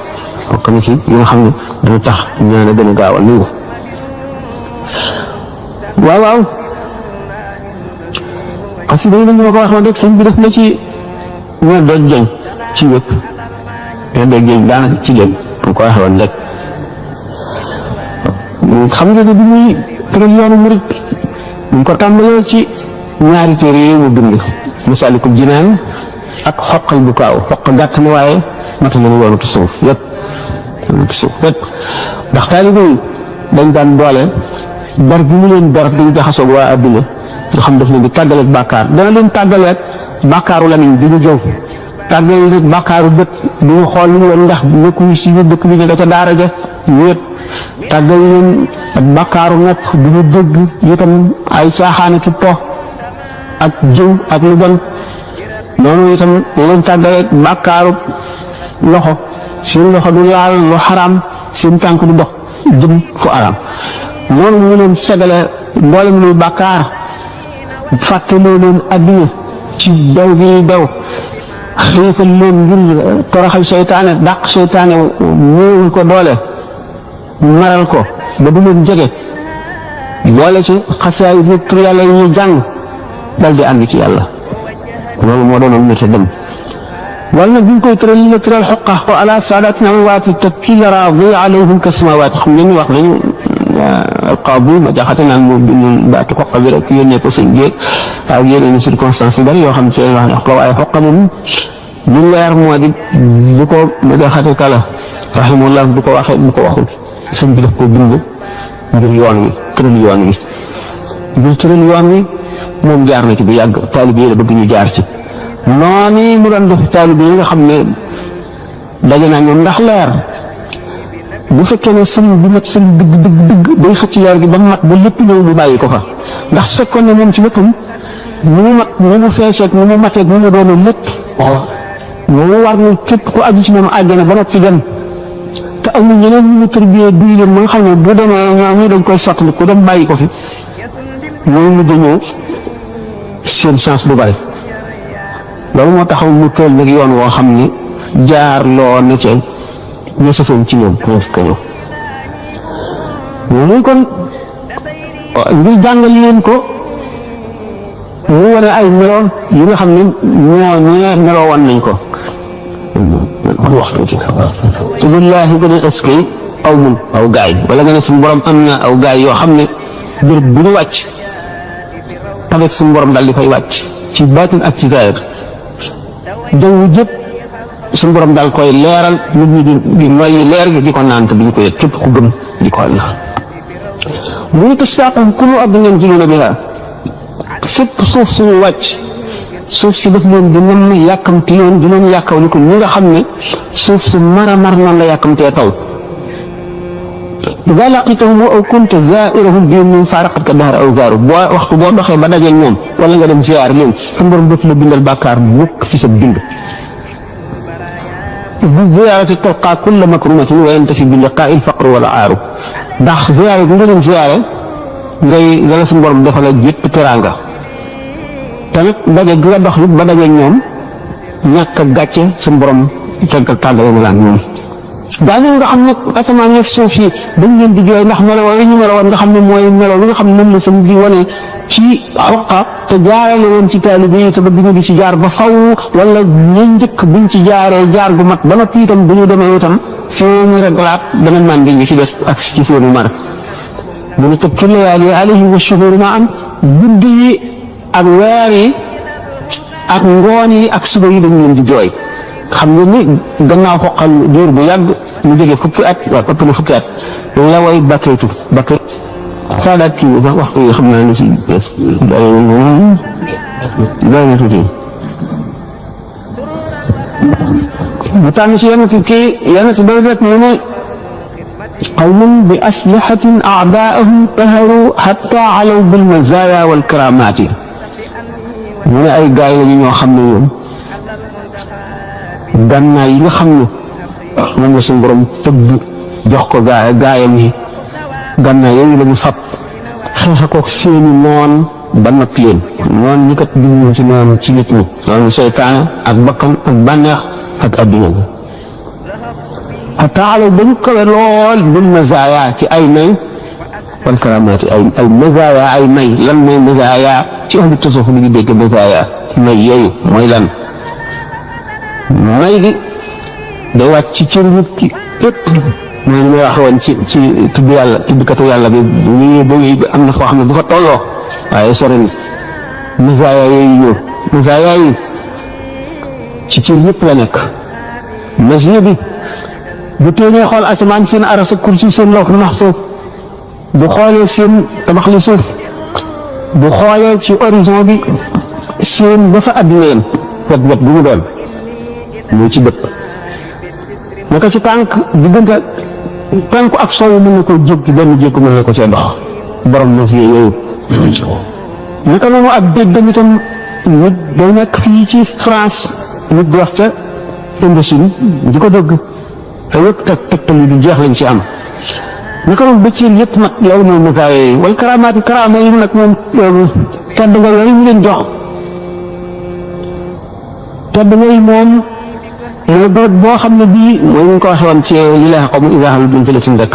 bokk na ci yi nga xam ne dana tax ñaan a gën a gaaw a nangu waaw parce que dañu ma ko waxoon rek sëñ bi def na ci ñoo doon jëñ ci wépp te doon jëñ daanaka ci jëñ mu ko waxoon rek xam nga ne bi muy tëral yoonu murit mu ko tàmbalee ci ñaari téere yooyu mu bind Masaalikul Jinaan ak xoqal bu kaaw xoq gàtt na waaye mata na yoonu tasawuf yëpp ndax taalibe yi dañ daan boole bar gi mu leen bar duñu jaxasoog waa adduna nga xam daf leen di tàggaleeg bàkkaar dana leen tàggaleeg bàkkaaru lamiñ bi ñu jëw tàggale rek bàkkaaru bët bi ñu xool ñu leen ndax nekkuñu si dëkk bi ñu da ca daara ja wéet tàggale leen ak bàkkaaru nopp bi ñu dëgg itam ay saaxaane ki po ak jëw ak lu bon noonu itam leen tàggaleeg bàkkaaru loxo seen loxo du laal lu xaraam seen tànk du dox jëm fu araam noonu ñu leen segale mboolem luy bàkkaar fàttaloo leen adduna ci daw gi daw xiifal leen ngir toroxal seytaane dàq seytaane ñëwul ko doole maral ko ba du leen jege boole ci xasaay yi tur yàlla yi ñuy jàng dal di ànd ci yàlla loolu moo doonoon métti dem wala nag bi ñu koy tëral li la tëral xoqa wa ala saadatina amwaati tabkil raadi alayhim ka samawaati xam ngeen ñu wax nañu alqaadi ma jaxate naan moo bind baatu xoqa bi rek yónnee ko sëñ géej ak yeneen circonstance yu bari yoo xam ne seen wax ne xoqa waaye xoqa moom lu leer moo di bu ko ma jaxate kala rahimahullah bu ko waxee bu ko waxul sëñ bi daf ko bind ngir yoon wi tëral yoon wi ngir tëral yoon wi moom jaar na ci bu yàgg taalibe yi la bëgg ñu jaar ci noonu mu doon def taalibe yi nga xam ne daje naa ñoom ndax leer bu fekkee ne sëñ bi mat sëñ dëgg day xëcc leer gi ba mat ba lépp ñëw mu bàyyi ko fa ndax su fekkoon ne moom ci léppam mu mat mu mu feeseeg mu mu mateeg mu mu doonoon lépp mu war na képp ku aju ci moom àjjana ba noppi dem te amul ñeneen ñu mu tërbiyee duy leen ma nga xam ne bu demee ñoom dañ koy sottali ku dem bàyyi ko fi ñooñu mujj ñëw seen chance du bari loolu moo taxaw mu toll nag yoon woo xam ni jaar loo na ca ñoo safoon ci ñoom ñoo fi ko ñëw ñooñu kon ngir jàngal leen ko mu wane ay meloon yi nga xam ne ñoo meloo woon nañ ko waxtu ci te billaahi gën a est-ce aw gaay wala nga ne suñu borom am na aw gaay yoo xam ne béréb bu ñu wàcc avec suñu borom daal di koy wàcc ci baatin ak ci zaahir jaww jëpp suñu borom daal koy leeral nit ñi di noyyi leer gi di ko naan te duñu ko yëg képp ku gëm di ko naan bu ñu tashaaqahum kullu ardin yanziluuna bihaa fépp suuf suñu wàcc suuf si daf leen di nam yàkkamti yoon di leen yàkkaw ni ko ñi nga xam ne suuf su mar noonu la yàkkamtee taw idaa laqiitahum aw kunta zaa'irahum bihim faaraqatka dahra aw zaaru boo waxtu boo doxee ba dajeeg ñoom wala nga dem ziyaar leen suñu borom dootu la bindal bàkkaar mukk fi sa bind bi ziyaarati talqaa kulla makrumatin wa yantafi bi liqaa'i al-faqr wal aaru ndax ziyaare bi nga leen ziyaare ngay la suñu borom defal ak jëpp teraanga tamit daje gi nga dox it ba dajeeg ñoom ñàkk a gàcce suñu borom tàggale na la ak ñoom daañu nga xam ne asamaan ak suuf yi dañ leen di jooy ndax melo yi ñu meloon nga xam ne mooy melo li nga xam ne moom la sëñ bi wane ci Waqa te jaarale woon ci taalibe yi te ba bi ñu di ci jaar ba faw wala ñu njëkk buñ ci jaaree jaar gu mat ba noppi itam bu ñu demee itam fii ñu réglaat danañ màndi ñi ci des ak ci seeni mar mu ne teg ci layaali alayhi wa shuhur ma am guddi yi ak weer yi ak ngoon yi ak suba yi dañ leen di jooy xam nga ni gannaaw xoqal diir bu yàgg mu jógee fukki at waaw ëpp na fukki at la way bakkeetu xaalaat kii bi waxtu yi xam naa ne si doy na tuuti mu tànn si yenn si doy rek mu ne qawmun bi aslihatin a'daa'ahum qaharu hatta alaw bil mazaaya wal karaamaati mu ne ay gaay lañu ñoo xam ne yoon gànnaay yi nga xam ne moom la suñu borom tëgg jox ko gaayam yi gànnaay yooyu la ñu fab xeex ko seeni noon ba not leen noon ñi kat duñu ci noon ci nit ñi noonu seytaane ak bakkan ak bànneex ak adduna bi xataa alaw ba ñu kawe lool bil mazaaya ci ay may wal karamaati ay mazaaya ay may lan mooy mazaaya ci ahlu tasawuf li ñu dégg mazaaya may yooyu mooy lan may gi day wàcc ci cër nit ki képp mooy li may wax woon ci tudd yàlla tuddkatu yàlla bi bu am na foo xam ne bu fa tolloo waaye sore ni mazaaya yooyu ñëw mazaaya yi ci cër yëpp la nekk masiya bi bu téenee xool asamaan seen aras ak kursi seen lawh mahfuus bu xoolee seen tabax li suuf bu xoolee ci horizon bi seen ba fa adduna yem wet bu mu doon muy ci bët naka ci tànk diggante tànku ak soow mën na ko jéggi benn jékku mën na ko cee dox borom masiya yooyu naka noonu ak dégg itam nit day nekk fii ci France nit di wax ca Indochine di ko dëgg te yëpp tegtal yi du jeex lañ ci am naka noonu bëccëg yëpp nag yow noonu mazaaya yooyu wala karaamaati karaama yi nag moom tedd nga yooyu mu leen jox tedd nga yi moom bërëb boo xam ne bii mooy ñu ko waxee woon ci li lay xaw ma Ibrahima lu duñ jëlee ci ndekk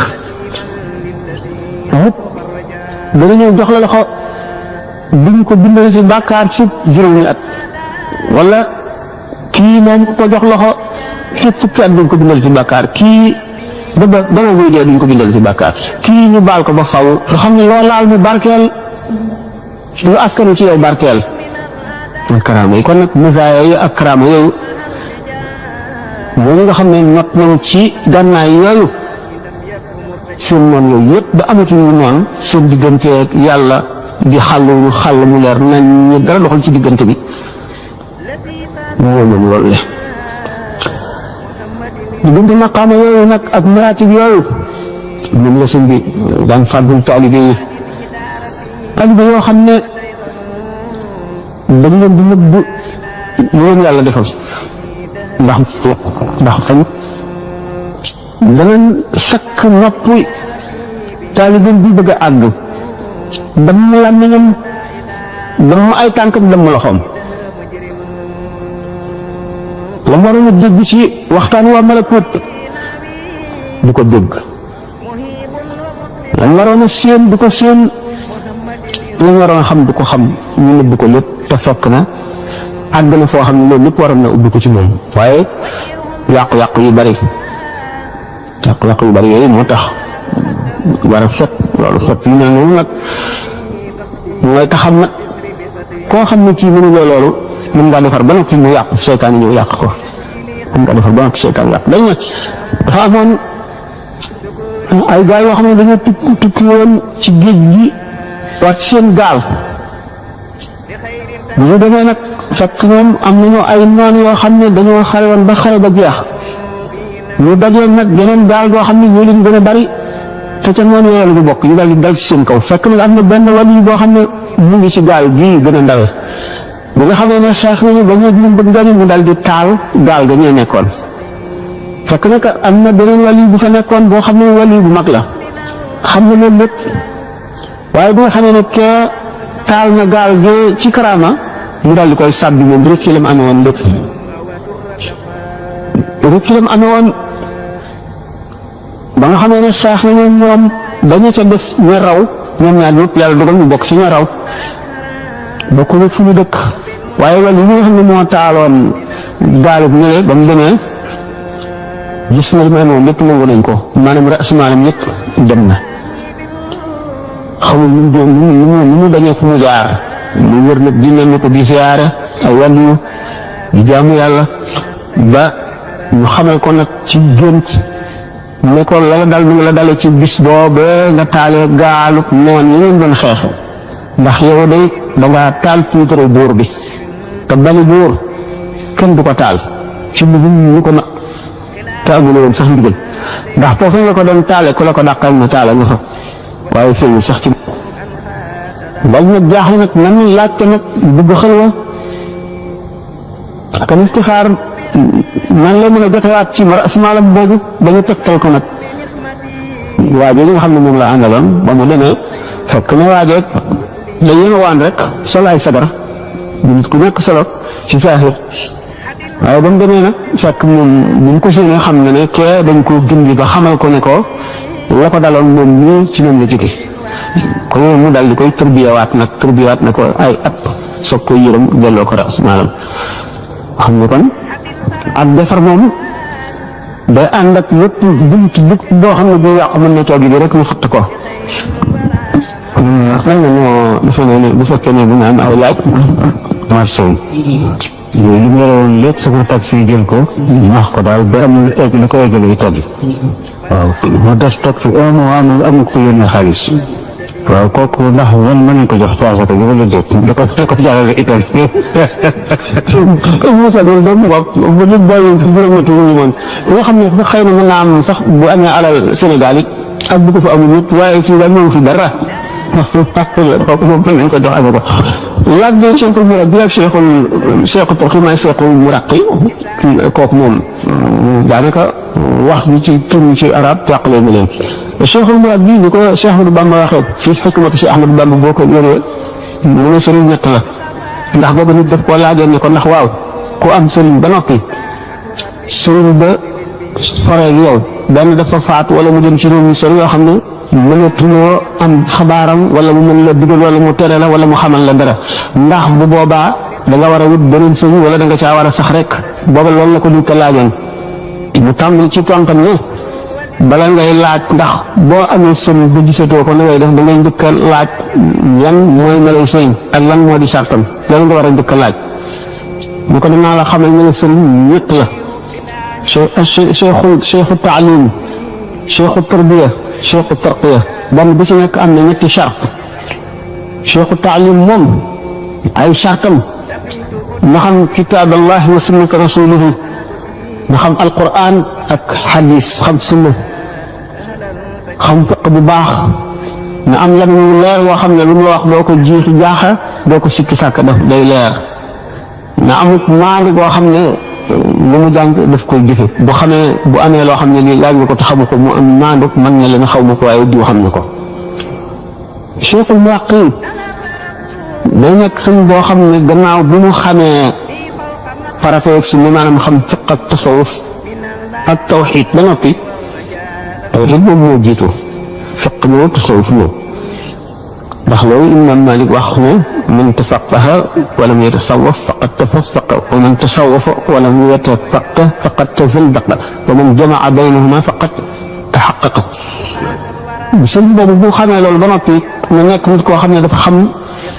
dana ñëw jox la loxo duñ ko bindal ci bàkkaar ci juróomi at wala kii moom ko jox loxo ci fukki at duñ ko bindal ci bàkkaar kii ba muy dee duñ ko bindal ci bàkkaar kii ñu baal ko ba faw nga xam ne loo laal mu barkeel lu askanu ci yow barkeel ak karaama yi kon nag mazaaya yi ak karaama yooyu moom nga xam ne not nañu ci gànnaay yooyu seen noon yooyu yëpp ba amatuñu noonu seen diggante yàlla di xàll mu leer nañ ñu dara doxal ci diggante bi moom lañu loolu le diggante maqaama yooyu nag ak maratib yooyu moom la sëñ bi daan fàggul taalibe yi taalibe yoo xam ne dañ leen di nëbb lu leen yàlla defal ndax fañ danañ sakk nopp taalibeem bi bëgg a àgg damm làmmiñam damm ay tànkam damm loxoom la mu waroon a dégg ci waxtaan waa malakut du ko dégg la mu waroon a séen du ko séen lu ñu waroon a xam du ko xam ñu nëbb ko lépp te fekk na àgg na foo xam ne loolu lépp waroon na ubbi ko ci moom waaye yàqu-yàqu yu bari yooyu moo tax war a fet loolu fet yu mel noonu nag mooy taxam nag koo xam ne kii mënuloo loolu mën ngaa defar ba noppi mu yàqu seytaan ñëw yàq ko mën ngaa defar ba noppi seytaan yàq dañ nag dafa amoon ay gaa yoo xam ne dañoo tukki woon ci géej gi war ci seen gaal bu ñu demee nag fekk ñoom am nañu ay noon yoo xam ne dañoo xare woon ba xare ba jeex ñu dajee nag geneen gaal goo xam ne ñoo leen gën a bari te ca noonu yooyu la ñu bokk ñu daal di dal ci seen kaw fekk nag am na benn wàll boo xam ne mu ngi ci gaal gii gën a ndawe bu nga xam ne sax nañu ba ñu ñu bëgg gañu mu daal di taal gaal ga ñoo nekkoon fekk nag am na beneen wàll bu fa nekkoon boo xam ne wàll bu mag la xam nga loolu lépp waaye bu nga xam ne kee taal na gaal gi ci karaama mu daal di koy sàbbi moom rek ci la mu amee woon lépp rek ci la mu amee woon ba nga xam ne sax nañu ñoom dañu ca des ñu raw ñoom ñaar ñëpp yàlla dogal ñu bokk ci ñu raw bokk na fu ñu dëkk waaye wàll yi nga xam ne moo taaloon gaalu bi ñëwee ba mu demee gis na li ma amoon lépp nangu nañ ko maanaam rasmaalam yëpp dem na xamul ñu mu dañee fu mu jaar mu wër nag dina ne ko di ziyaare ay wàll yu di jaamu yàlla ba ñu xamal ko nag ci gént ne ko la dal mu la dale ci bis boobu nga taalee gaalu noon yi ñu doon xeex ndax yow day dangaa taal tiitaro buur bi te bani buur kenn du ko taal ci ñu ko na te amul woon sax ndigal ndax foofu nga ko doon taale ku la ko dàqal na taale nga fa waaye feeñul sax ci bal nag jaaxle nag nan laajte nag bëgg xëlwa ak istixaar nan la mën a jotewaat ci asmaalam boobu ba ñu tegtal ko nag waa jooju nga xam ne moom la àndaloon ba mu demee fekk na waajee la yéen waan rek solo ay sagar nit ku nekk solo ci saaxir waaye ba mu demee nag fekk moom mu ko séenee xam ne ne kee dañ ko gindi ba xamal ko ne ko la ko daloon moom ñii ci ñoom la jóge ko mu daal di koy tërbiyawaat ne ko ay at soog ko yërëm delloo ko ras maanaam xam nga kon ak defar moom day ànd ak yëpp bunt boo xam ne bu yàqu mën na toog yi rek ñu fatt ko xëy na moo defe ne bu fekkee ne bu naan ay laaj marché yooyu li mu yore woon lépp sama taxi jël ko wax ko daal ba am la ko eggalee togg waaw moo des toog fi un mois am ko yónnee xaalis waaw kooku ndax man mën nañ ko jox paasata bi wala déet da ko jaarale itam Moussa loolu doon mu ko ba ñu boole fi bërëmatu ñu moon nga xam ne xëy na mën naa am sax bu amee alal Sénégal it ak bu ko fa amul nit waaye fii daal moom fi dara kooku moom mën nañ ko jox amee ko laaj bi cheikhul murabbi bi ak cheikhul turqi may cheikhul muraqi kooku moom daanaka wax ñu ci tur ci arab jàqalee na leen cheikhul murabbi ni ko Cheikh Ahmadou Bamba waxee ci xikmatu Cheikh Ahmadou Bamba boo ko yoree mu ne sëriñ ñett la ndax boobu nit daf koo laajoon ne ko ndax waaw ku am sëriñ ba noppi sëriñ ba xoree ak yow benn dafa faatu wala mu dem ci réew mi sori yoo xam ne mënatuloo am xabaaram wala mu mën la digal wala mu tere la wala mu xamal la dara ndax bu boobaa da nga war a wut beneen sëriñ wala da nga caa war a sax rek booba loolu la ko nit ko laajoon mu tàmbali ci tontam ne bala ngay laaj ndax boo amee sëriñ ba gisatoo ko na ngay def da ngay njëkk a laaj yan mooy melaw sëriñ ak lan moo di sartam loolu nga war a njëkk a laaj bu ko dinaa la xamal ne sëriñ ñett la cheikhu taalim cheikhu tarbiya cheikhu tarqiya benn bi ci nekk am na ñetti chart cheikhu taalim moom ay chartam na xam kitaaballahi wa sunnata rasulihi na xam alquran ak xadis xam sunna xam fiq bu baax na am yan yu leer woo xam ne lu mu la wax doo ko jiixi jaaxa doo ko sikki sàkk daf day leer na amut maandu goo xam ne lu mu jàng daf koy jëfe bu xamee bu amee loo xam ne lii laaj nga ko te xamu ko mu am maandu man ne la na xaw ma ko waaye diw xam na ko cheikhul muraqi day nekk suñ boo xam ne gannaaw bu mu xamee farata ak sunna maanaam xam fiq ak tasawuf ak tawxiid ba noppi tawxiid boobu moo jiitu fiq ñëw tasawuf ñëw ndax loolu Imam Malik wax ne man tafaqqaha wa lam yatasawwaf faqad tafassaqa wa man tasawwafa wa lam yatafaqqah faqad tazandaqa wa man jama'a baynahuma faqad tahaqqaqa. sëñ boobu bu xamee loolu ba noppi mu nekk nit koo xam ne dafa xam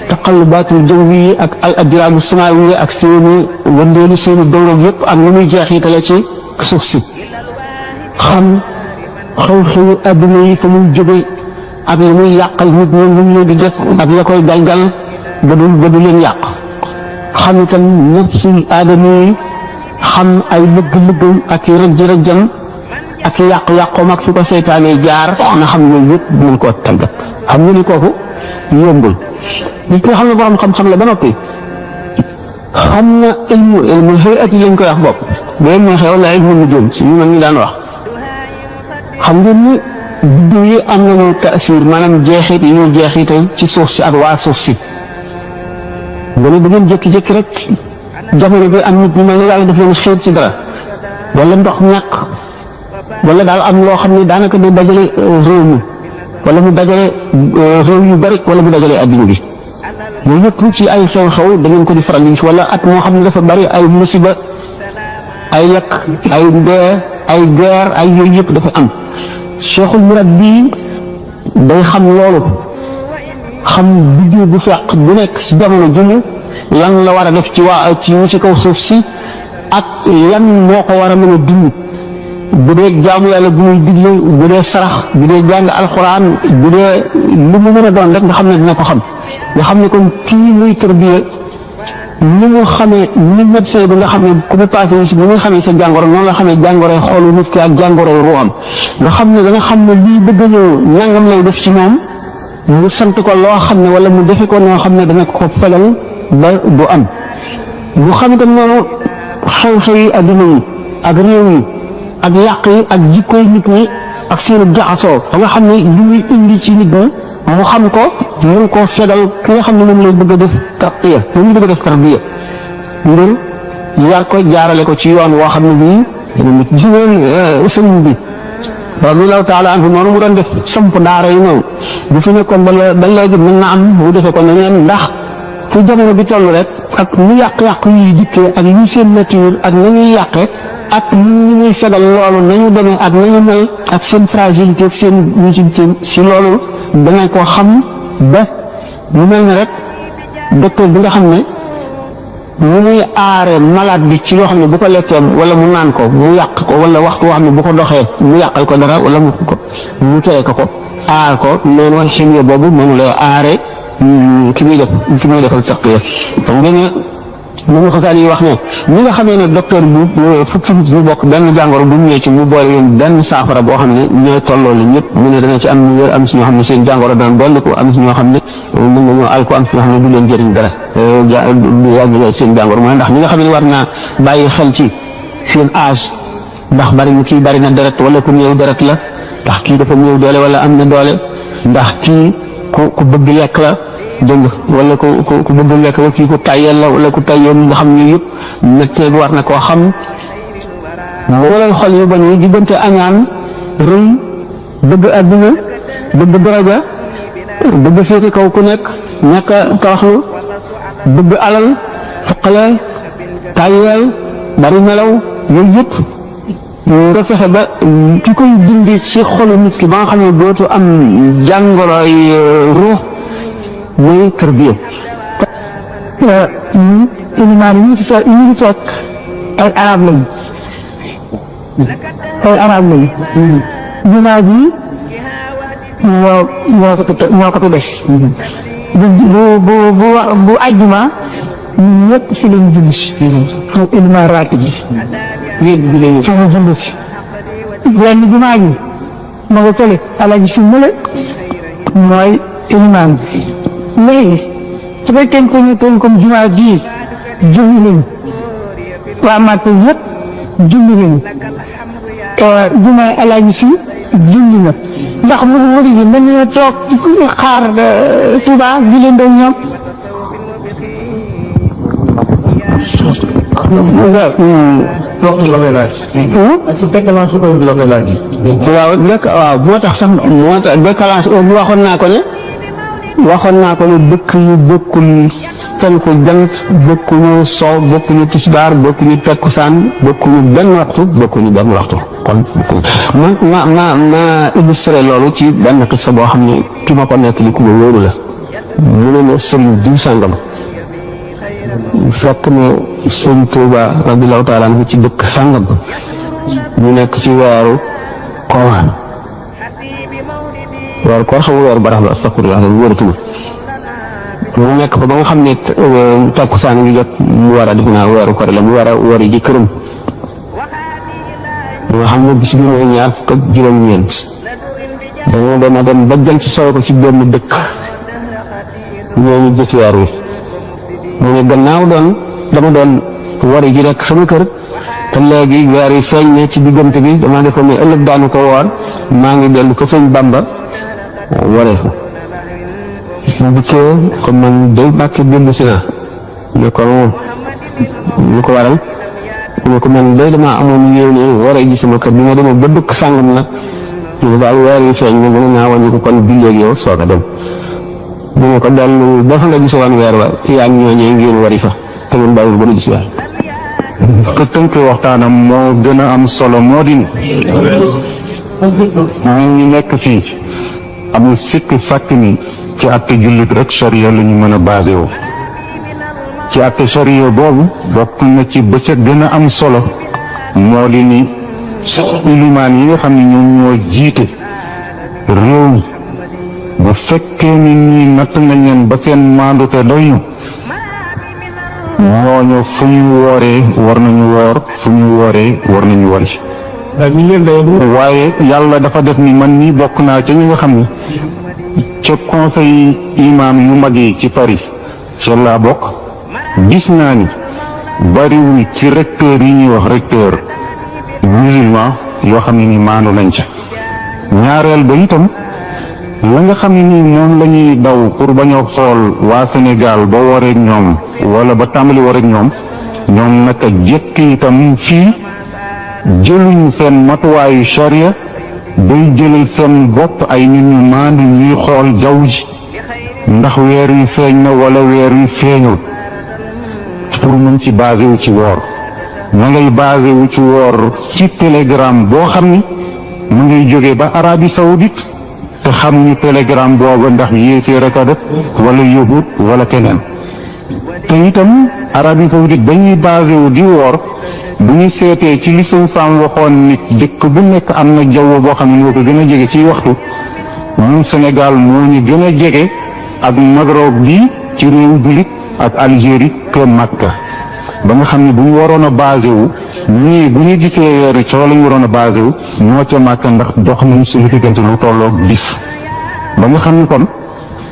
taqallubaatul jawwi ak al ajraamu samaawi ak seeni wëndeelu seeni dawlog yëpp ak lu muy jeexitale ci suuf si xam xew-xewu adduna yi fa muy jóge ak li muy yàqal nit ñi lu ñu di def ak la koy galgal ba du leen yàq xam itam nafsul aadama yi xam ay lëgg-lëggam ak i rëjj-rëjjam ak i yàq-yàqoom ak fi ko seytaane jaar na xam ne yëpp mën koo tàggat xam nga ni kooku yombul nit nga xam ne borom xam-xam la ba noppi xam na ilmul hay'at yi lañ koy wax bopp boo neexee wala ilmu nujum si ñu mag ñi daan wax xam ngeen ni biddiw yi am nañu taasir maanaam jeexit yi ñuy jeexital ci suuf si ak waa suuf si nga ne da ngeen jékki-jékki rek jamono bi am nit ñu mel ne yàlla daf leen xeet ci dara wala ndox ñàkk wala daal am loo xam ne daanaka du dajale réew mi wala mu dajale réew yu bari wala mu dajale adduna bi yooyu yëpp ci ay xew-xew da ngeen ko di faral di wala at moo xam ne dafa bari ay musiba ay lakk ay dee ay guerre ay yooyu yëpp dafa am cheikhul murabbi day xam loolu xam biddiw bu fekk bu nekk si jamono juñu lan la war a def ci waa ci si kaw suuf si ak lan moo ko war a mën a dund bu dee jaamu yàlla bu muy digle bu dee sarax bu dee jàng alxuraan bu dee lu mu mën a doon rek nga xam ne dina ko xam nga xam ne kon kii muy tarbiya ni nga xamee ni médecin bi nga xam ne ku mu passé si ni nga xamee sa jàngoro noonu la xamee jàngoroy xoolu nit ki ak jàngoroy ruuxam nga xam ne da nga xam ne lii bëgg a ñëw nangam lay def ci moom mu sant ko loo xam ne wala mu defe ko noo xam ne dana ko felal ba du am mu xam itam noonu xew-xew yi adduna yi ak réew yi ak yàq yi ak jikkoy nit ñi ak seenu jaxasoo ba nga xam ne li muy indi ci nit ñi mu xam ko mun koo fegal ki nga xam ne moom lay bëgg a def tarbiya moom bëgg a def tarbiya ngir yar ko jaarale ko ci yoon woo xam ne bii nit jigéen sëñ bi radiyallahu taala anhu noonu mu doon def samp daara yi noonu bu fi nekkoon ba léegi mën na am mu defee ko neneen ndax fu jamono bi toll rek ak ñu yàq-yàq yuy dikkee ak ñu seen nature ak nañuy yàqe ak ñu ñuy fegal loolu nañu demee ak nañu mel ak seen fragilité ak seen si loolu dangay ko xam ba mu mel ne rek docteur bi nga xam ne mu muy aare malade bi ci loo xam ne bu ko lekkee wala mu naan ko mu yàq ko wala waxtu woo xam ne bu ko doxee mu yàqal ko dara wala mu tere ko aar ko noonu chimie boobu moom lay aare ki muy defal tarbiya xam nga ne moom Xasaali yi wax ne ñi nga xamee ne docteur bu fukki nit ñu bokk benn jàngoro bu ñëwee ci mu boole leen benn saafara boo xam ne ñooy tolloo li ñëpp mu ne dana ci am ñu wér am si ñoo xam ne seen jàngoro dana dolli ko am si ñoo xam ne mën nañoo al ko am si ñoo xam ne du leen jëriñ dara du wàññi seen jàngoro mooy ndax ñi nga xam ne war naa bàyyi xel ci seen âge ndax kii bari na deret wala ku néew deret la ndax kii dafa néew doole wala am na doole ndax kii ku bëgg lekk la dégg nga wala ku bëgg lekk wala kii ku tayyel la wala ku tayyel nga xam ne yëpp médecin bi war na koo xam wala xol yu bañ yi diggante añaan rëy bëgg àdduna bëgg daraja bëgg féete kaw ku nekk ñàkk a tawaxlu bëgg alal foqale tayyel bari melaw yooyu yëpp nga fexe ba ki koy dindi ci xolu nit ki ba nga xam ne dootu am jàngoroy ruux mooy tarbiya ilimaan yi ñu ngi toog ay arab lañu jumaa ji ñoo ko tuddee bu àjjuma ñun ñëpp fi lañ julli si moom ilimaan raati ji sama julli si lenn jumaa ji ma nga fële alaji su mële mooy ilimaan bi léegi su fekkee ko ñu toon comme jumaa ji julli nañ waa Màkka yëpp julli nañ jumaa alaji si julli na ndax mu wari yi mën nañoo toog xaar suba di leen doon ñoom waaw moo tax sax décalage bu waxoon naa ko ne waxoon naa ko ne dëkk yu bokkul tënku jant bokkuñu sow bokkuñu tisbaar bokkuñu takkusaan bokkuñu benn waxtu bokkuñu benn waxtu kon ma illustré loolu ci benn xisa boo xam ne ki ma ko nekk li ku ma wóoru la mu ne ma sëriñ diw sàngam fekk na sëriñ Tuuba radiyallaahu taala anhu ci dëkk sàngam ñu nekk ci weeru koor xamul weeru barax la astafurlah loolu wóoratuma mu nekk fa ba nga xam ne takkusaan ngi jot mu war a def naa weeru koor la mu war a wari ji këram nga xam ne bis bi mooy ñaar fukk ak juróom-ñeent dama dem ba jël ci sow ko ci benn dëkk ñooñu jëf weer wi mu ne gannaaw dama doon wari ji rek sama kër te léegi weer yi feeñ ne ci diggante bi dama defoon ne ëllëg daanu ko woor maa ngi dellu ko sëñ Bamba waree fa su dikkee comme man day bàkke dellu si naa ne ko lu ko waral ne ko man day damaa amoon yéene waree ji sama kër bi ma demee ba dëkk sàngam nag ñu daal weer yi feeñ ne mën naa wàññi ko kon bi léegi yow soog a dem mu ne ko dellu dafa nga gisoon weer wa ci ak ñooñee ngeen wari fa te ngeen bàyyiwul ba nu gis weer ko tënk waxtaanam moo gën a am solo moo di ñu nekk fii amul sikk sàkk ni ci àtte jullit rek charia la ñu mën a basé woo ci àtte charia boobu bokk na ci bëccëg gën a am solo moo di ni ilimaan yi nga xam ne ñoom ñoo jiite réew mi bu fekkee ni ñii natt nañ leen ba seen maandute doy ñu ñooñu fu ñu wooree war nañu woor fu ñu wooree war nañu wari waaye yàlla dafa def ni man nii bokk naa ca ñi nga xam ni ca conseil imam yu mag yi ci Paris ca laa bokk gis naa ni bariwul ci recteur yi ñuy wax recteur musulman yoo xam ne ni maanu nañ ca ñaareel ba itam la nga xam ne nii moom la ñuy daw pour bañoo xool waa Sénégal ba wareeg ñoom wala ba tàmbali wareeg ñoom naka jëkk itam fii jëluñu seen matuwaayu charia bay jëlal seen bopp ay nit ñu maandu ñuy xool jaww ji ndax weer wi feeñ na wala weer wi feeñul pour mën ci basé wu ci woor ma ngay basé wu ci woor ci télégramme boo xam ni mu ngay jógee ba Arabie Saoudite te xam ñu télégramme booba ndax yéeféer a ko def wala yahud wala keneen te itam Arabie Saoudite dañuy basé wu di woor bu ñu seetee ci li suñu faam waxoon nit dëkk bu nekk am na jaww boo xam ne moo ko gën a jege ci waxtu ñun Sénégal moo ñu gën a jege ak Maghreb bi ci réew jullit ak Algérie que Makka ba nga xam ne bu ñu waroon a basé wu ñii bu ñu gisee weeru coo la ñu waroon a basé wu ñoo ca Makka ndax dox nañu suñu diggante lu tolloog bis ba nga xam ne kon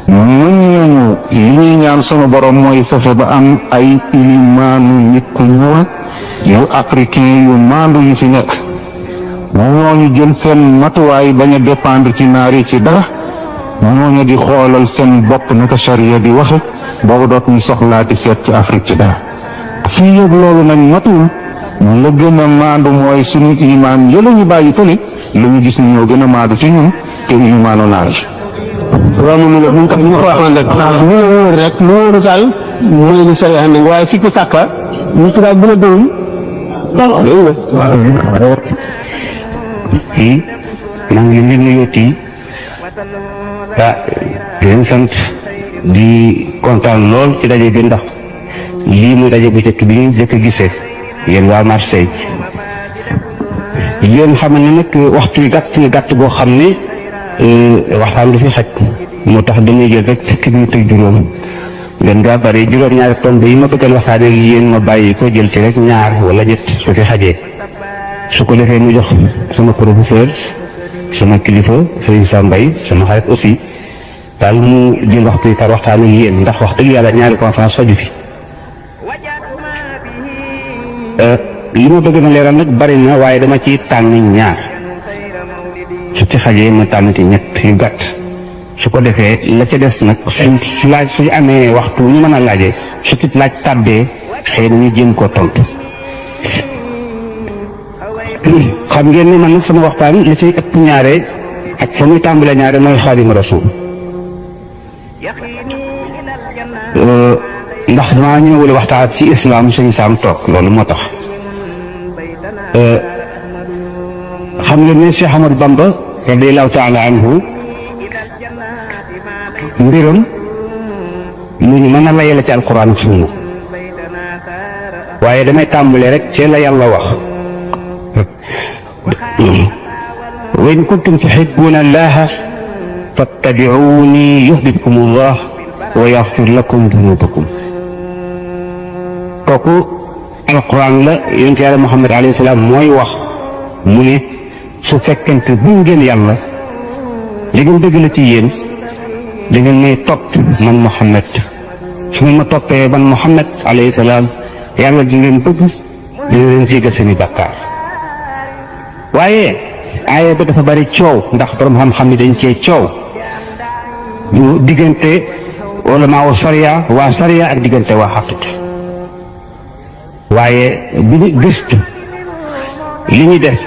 ñooñu li ñuy ñaan sama borom mooy fexe ba am ay ilimaanu nit ku ñuul yu africain yu maandu yu fi nekk ñooñu jël seen matuwaay bañ a dépendre ci naar yi ci dara ñooñu di xoolal seen bopp naka charia di waxe boobu doot ñu soxlaati seet ci Afrique ci dara fii yëpp loolu nag matul la gën a maandu mooy suñu imaan yëla ñu bàyyi tële la ñu gis ni ñoo gën a maandu ci ñun te imaanu naar yi waaw moom la ñu ko waxoon rek loolu daal mooy lu sori xam waaye fi ko sàkka ñu tubaab bu la doon kii maa ngi leen di nuyu di leen sant di kontaan lool ci daje bi ndax lii muy daje bu njëkk bi ñu njëkk a gisee yéen waa Marseille yéen xam ne nag waxtu wi gàtt boo xam ne waxtaan du fi xaj moo tax dañuy jël rek fukki minute ak juróom ngeen daa bari juróom-ñaari tomb yi ma bëggoon waxtaanee ak yéen ma bàyyi ko jël ci rek ñaar wala ñett su fi xajee su ko defee mu jox sama professeur sama kilifa Serigne Sam Mbaye sama xarit aussi daal mu jël waxtu yi par waxtaan ak yéen ndax wax dëgg yàlla ñaari conférence faju fi li ma bëgg na leeral nag bari na waaye dama ci tànn ñaar su ci xajee ma tànn ci ñett yu gàtt su ko defee la ca des nag su laaj suñu amee waxtu ñu mën a laajee su ci laaj tàbbee xëy na ñu jéem koo tontu xam ngeen ne man nag sama waxtaan li ciy ëpp ñaare ak fa muy tàmbalee ñaare mooy Xaadimu Rasuul ndax damaa ñëwul waxtaan ci islam sëñ Sam toog loolu moo tax xam nga ne Cheikh Ahmadou Bamba radiyallahu taala anhu mbiram lu ñu mën a layale ci alquran ak sunna waaye damay tàmbale rek ci la yàlla wax wa in kuntum tuhibbuna allaha fattabi'uni yuhbibkum allah wa yaghfir lakum dunubakum kooku alquran la yonent yàlla Muhammad alayhi salaam mooy wax mu ne su fekkente bu ngeen yàlla li ngeen dëgg la ci yéen da ngeen may topp man Muhammad su ngeen ma toppee man Muhammad alayhi salaam yàlla di ngeen bëgg dina leen jégal seeni bàkkaar waaye aaya ba dafa bari coow ndax borom xam-xam ni dañ cee coow ñu diggante wala maa waa sariya ak diggante waa xaqiqa waaye bi ñu gëstu li ñu def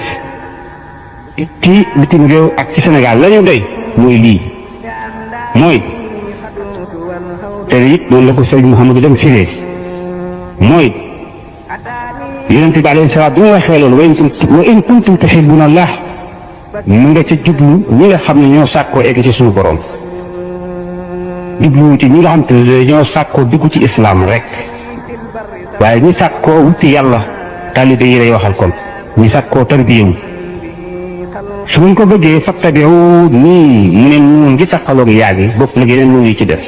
ci bitim réew ak ci Sénégal la ñu doy mooy lii mooy te it noonu la ko sëriñ Mouhamadou dem firee mooy yonent bi alayhi salaam bi mu waxee loolu wa in kuntum tuhibbuna Allah mu nga ca jublu ñi nga xam ne ñoo sàkkoo egg ci suñu borom jublu ci ñi nga xam te ne dañoo sàkkoo dugg ci islam rek waaye ñi sàkkoo wuti yàlla taalibe yi lay waxal kon ñi sàkkoo tarbiyewu su ñu ko bëggee fattabi'u nii mu ne nuun ngi taxaloog yaa gi bopp nag yeneen nuun yi ci def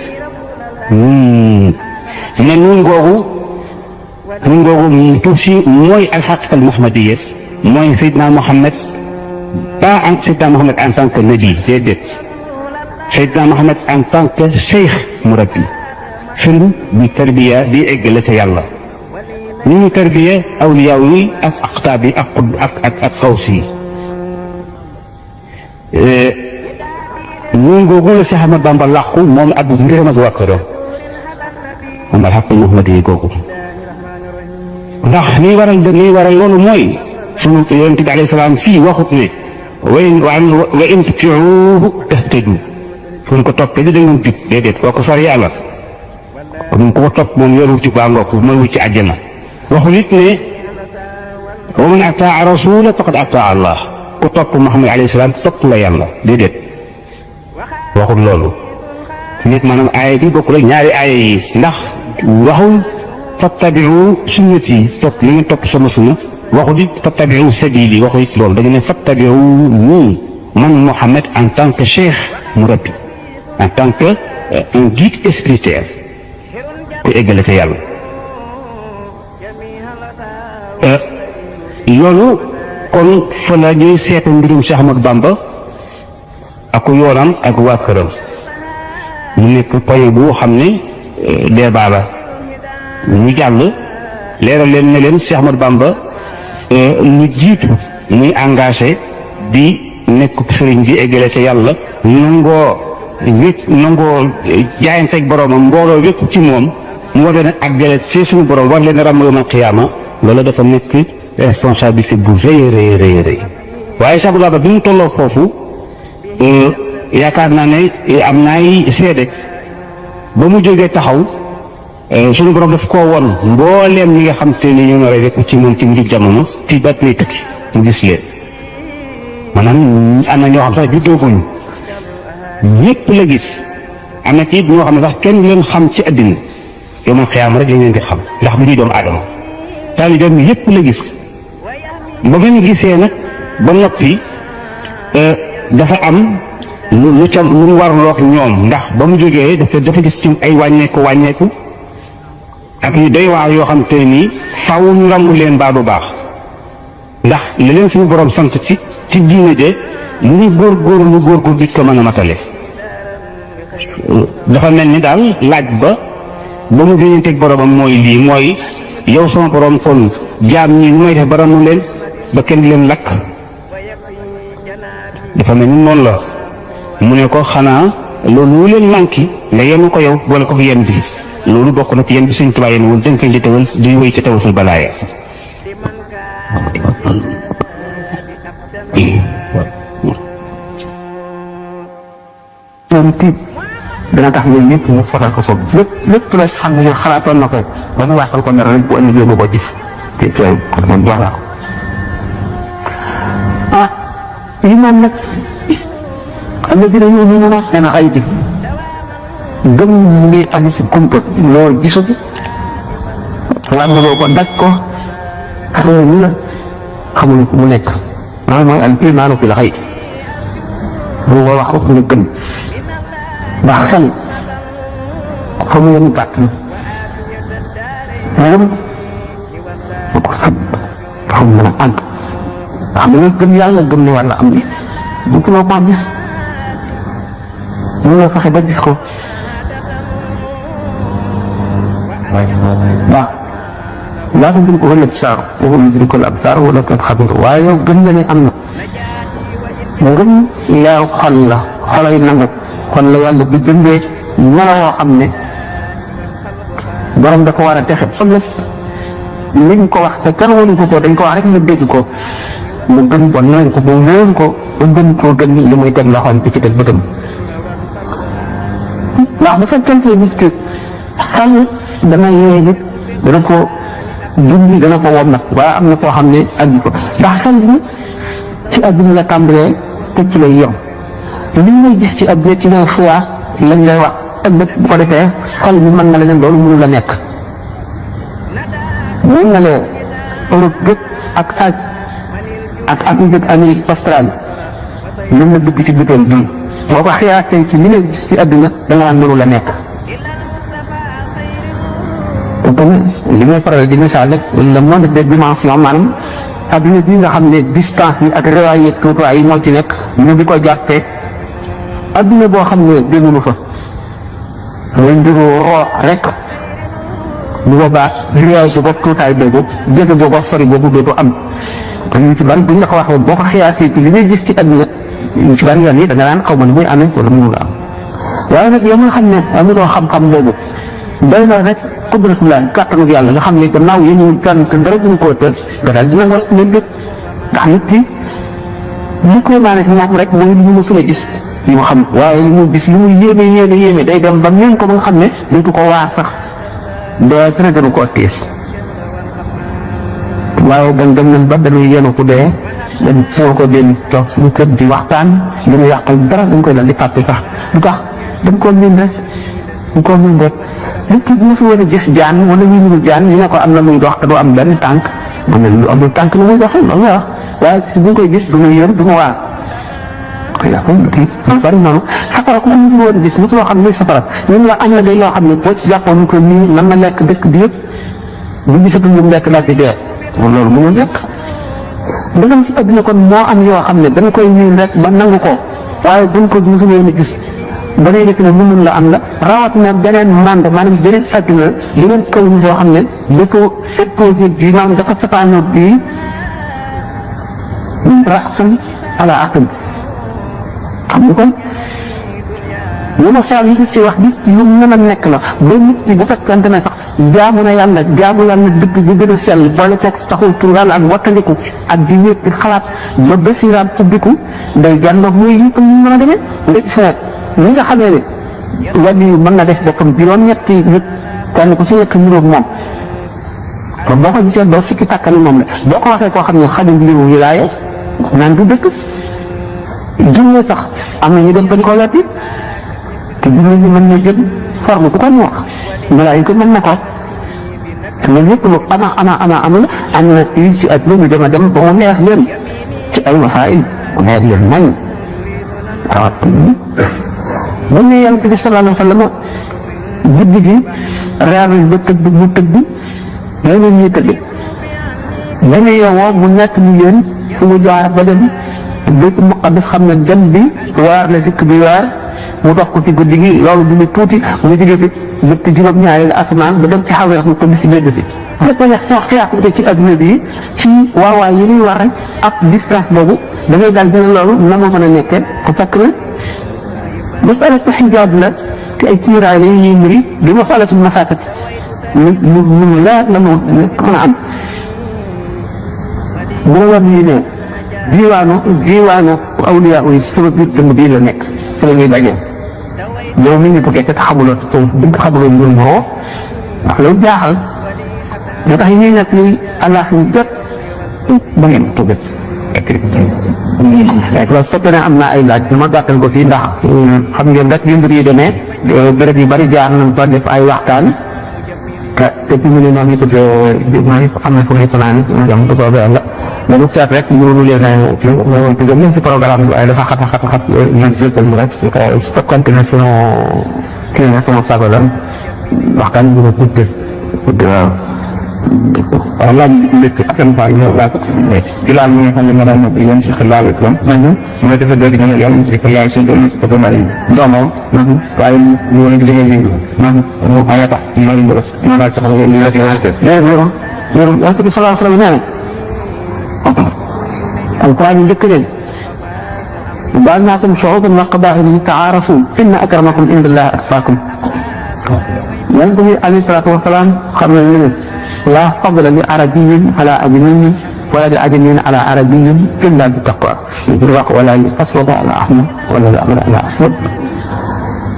ne nuun googu tuuf si mooy alxaqiqa al muhammadiyya mooy Seydina Mohamed pas en Seydina Mohamed en tant que nabi déedéet Seydina Mohamed en tant que cheikh murabbi sëriñ bi tarbiya di eggale ca yàlla ñu ngi tarbiya awliyaaw yi ak aqtaab yi ak xaws yi ñun googu la Cheikh Ahmadou Bamba làqu moom ak ngërëm ak waa këram moom alxaqul muhammadi googu ndax liy waral loolu mooy sunu yonent bi alayhi salaam fii waxut ne wa in tutii'uuhu tahtadu suñ ko toppee di dañu jub déedéet kooku sori yàlla kon ku ko topp moom yorul ci baa ngoo ko mooy ci àjjana waxul it ne wa man ataa rasula faqad ataa Allah ku topp Muhammad alayhi salaam topp la yàlla déedéet waxul loolu nit maanaam aaya bi bokkul ak ñaari aaya yi ndax waxul fattabi'u sunnati topp li ngeen topp sama sunna waxul it fattabi'u sabili waxul it loolu dañu ne fattabi'u nii man Muhammad en tant que cheikh murabbi en tant que un guide spirituel ku eggale ca yàlla loolu kon fa la ñuy seeta mbirum Cheikh Ahmadou Bamba ak yoonam ak waa këram mu nekk point bu xam ne débat la ñu jàll leeral leen ne leen Cheikh Ahmadou Bamba lu jiitu muy engagé di nekk sëriñ bi eggale ca yàlla nangoo jaayanteeg boroomam mbooloo wépp ci moom mu war leen a àggale ci suñu borom war leen a ràmm yawmal qiyaama loolu dafa nekk responsabilité bu rëy waaye Cheikh Ahmadou Bamba bi mu tolloo foofu yaakaar naa ne am naay seede ba mu jógee taxaw suñu borom daf koo won mbooleem ñi nga xam te ni ñu nar a rek ci moom ci mujj jamono ci bat lay tëkki mu gis leen maanaam am na ñoo xam sax juddooguñu ñëpp la gis am na ci it ñoo xam ne sax kenn leen xam ci àddina yow man xiyaama rek lañ leen di xam ndax bu ñuy doomu aadama taalibeem yëpp la gis ba ngeen gisee nag ba noppi dafa am lu mu warloog ñoom ndax ba mu jógee dafa gis ci ay wàññeeku ak yu doy waar yoo xam te nii faaw ñu ràmmu leen baa du baax ndax li leen suñu borom sant ci diine de lu ñu góorgóorlu bi ko mën a matale dafa mel ni daal laaj ba mu gënanteeg boromam mooy lii mooy yow sama borom kon jaam ñi lu may def ba ràmmu leen ba kenn leen lakk dafa mel ni noonu la mu ne ko xanaa loolu leen manqué nga yenu ko yow boole ko yen bi loolu bokk na ci yéen bi Sëñ Tuubaa yéen wul dañ koy di tawal di wéy ci tawasul balaaya dana tax ñun ñëpp ñu fotal ko foofu lépp la xam ne xalaatoon na ko ba mu waxal ko mer rek bu ëllëgee ba ko gis te tooy kon man wax laa ko yi moom nag xam nga dina ñëw ñu ne la dana ay di gëm ngi am si kumpa loolu gisu ci wàllugoo ko daj ko xamuñu la xamuñu ko mu nekk maanaam mooy al imaanu fil xayb bu ko wax ko ñu gëm ndax xel xamuñu ñu gàtt na moom bu ko xam xam mën a ànd xam nga gëm yàlla gëm ne wàlla am ni bu ko loo maa gis mu nga fexe ba gis ko waaw laa ko gën ko wala saar waxul gën ko la ab saar wala ko xam nga waaye yow gën nga ne am na ngëm yaa xol la xolay nangu kon la yàlla bi bindee melo woo xam ne borom da ko war a texe xam ne liñ ko wax te kenn waruñ ko dañ ko wax rek nga dégg ko mu gën ko nañ ko mu wóor ko ba gën koo gën li muy teg loxoom ci teg bëtam ndax bu fekkente nit ki xel dana yee nit dana ko dund dana ko wom nag waaye am na koo xam ne andi ko ndax xel bi ci àdduna la tàmbalee te ci lay yom li ngay gis ci àdduna ci na fois lañ lay wax ëllëg bu ko defee xel bi mën na la ne loolu mënu la nekk mën na la Europe gëpp ak sàcc ak Amérique Amérique Australie mën na dugg ci butoon bii boo ko xiyaatee ci li ngay gis ci àdduna da nga naan mënu la nekk li may faral di misaal rek le monde des dimensions maanaam adduna bi nga xam ne distance bi ak réwaay yeeg tuutuwaay yi moo ci nekk ñu di ko jàppee adduna boo xam ne déggunu fa mooy mbiru roo rek bu boobaa réwaay si bopp tuutaay boobu dégg boobu sori boobu dootu am te ñu ci bari bu ñu la ko waxee boo ko xiyaasee ci li ngay gis ci adduna ñu ci bari yoon yi da nga naan xaw ma ni muy amee wala mënul am waaye nag yow nga xam ne amuloo xam-xam boobu doy na rek qudratullah kàttanu yàlla nga xam ne gannaaw yéen ñu kenn te dara duñ koo tëj nga daal dina war leen lépp ndax nit ki li koy maane si moom rek mooy li ñu mësul a gis li mu xam waaye li mu gis li mu yéeme day dem ba meen ko ba nga xam ne dootu ko waar sax dee dara gënu koo tiis waaye dem nañ ba dañuy yéene ku dee dañ soo ko den toog suñu kër di waxtaan dañu yàqal dara dañ koy dal di fàtte sax lu tax dañ koo miin rek dañ koo miin rek nit ki mosu war a gis jaan wala ñu ngi jaan ñu ne ko am na muy dox te du am benn tànk man lu amul tànk lu muy doxee loolu la wax waaye bu ñu koy gis du ma yër du ma waar xëy na bari noonu xataa ko ñu war a gis mosu loo xam ne safara ñun la am na day loo xam ne boo ci jàppoon ko nii mën na lekk dëkk bi yëpp bu gisatul lu mu lekk daal di dee loolu mu ngi nekk dangam si adduna kon moo am yoo xam ne dañ koy ñuul rek ba nangu ko waaye buñ ko mosu woon a gis ba ngay def ne mënul la am la rawat na beneen mànd maanaam beneen àdduna yeneen kaw ñu boo xam ne da ko exposé bi maanaam dafa safaanoo bii raxtan ala aql xam nga kon lu ma saa yi si wax bi lu mën a nekk la ba nit ñi bu fekkante ne sax jaamu na yàlla dëgg bi gën a sell boole fekk taxul tural ak wattandiku ak di yëg di xalaat ba bésiraam ubbiku day jàndoog muy yi comme ñu mën a demee nga gis ne li nga xamee ne wàllu yi mën na def boppam juróom-ñetti nit kenn ku si nekk niroog moom kon boo ko gisee doo sikki tàkkal moom la boo ko waxee koo xam ne xadim liru wilaaya naan du dëkk jinne sax am na ñu dem ba di ko wetti te jinne ñi mën na jël forme ku ko ñu wax malaayika mën na ko loolu yëpp lu am la am na fii si at ñu dem a dem ba mu neex leen ci ay masaayil mu neex leen nañ rawat bu ne yàlla bi sallallahu alayhi wa sallam guddi gi reer ba tëdd mu tëdd loolu ñuy tëdd ba ñu yeewoo mu nekk ñu yéen fu mu jaar ba dem Baytul Muqaddas xam ne gan bi waar la dikk bi waar mu dox ko ci guddi gi loolu du ñu tuuti mu jóge fi ñetti juróom-ñaari asamaan ba dem ci xawee mu tëdd si mbedd si rek ma neex soo xiyaat ci adduna bi ci waawaay yi ñuy war rek ak distance boobu da ngay daal dina loolu na ma mën a nekkee te fekk na masala sa xijaab la te ay kiiraay la ñuy muri du ma fala suñu masaakat mu leer la mu mën a am bu la war ñuy ne diwaanu awliya yi sama biir dënd bii la nekk te la ñuy daje yow mi ngi ko fekk xamuloo te duñ ko xamuloo mbir moo ndax loolu jaaxal moo tax ñuy nekk ni allah ñu jot ba ngeen tuubat loolu fekkee ne am naa ay laaj ma gàttal ko fii ndax xam ngeen rek yu mbir yi demee béréb yu bari jaar nañ fa def ay waxtaan te fi mu ne noonu it xam ne fu muy fanaan jam bu soobee yàlla dañu seet rek mënu leen ci gëm nañ si programme bi waaye dafa xat ñun jëltal mu rek su fekkoon ne sunu kii na sunu sago la waxtaan bi ko gudd waaw waaw laaj lépp akan fa ñëw laa ko ci laal mi nga xam ne ma daan nekk yéen si xalaal islam ma defa dégg ñu ne yàlla si xalaal si doon ko gëm ay doomam waaye ñu woon ci dégg ñu mo ay tax ma ñu def ma la sax ñu la ci ñu ñu sallallahu alayhi wa sallam القرآن يذكرنا وجعلناكم شعوبا وقبائل لتعارفوا إن أكرمكم عند الله أتقاكم. ينبغي عليه الصلاة والسلام قبل الملك لا فضل لعربي على أجنبي ولا لأجنبي على عربي إلا بالتقوى ولا أسود على أحمر ولا الأمر على أسود.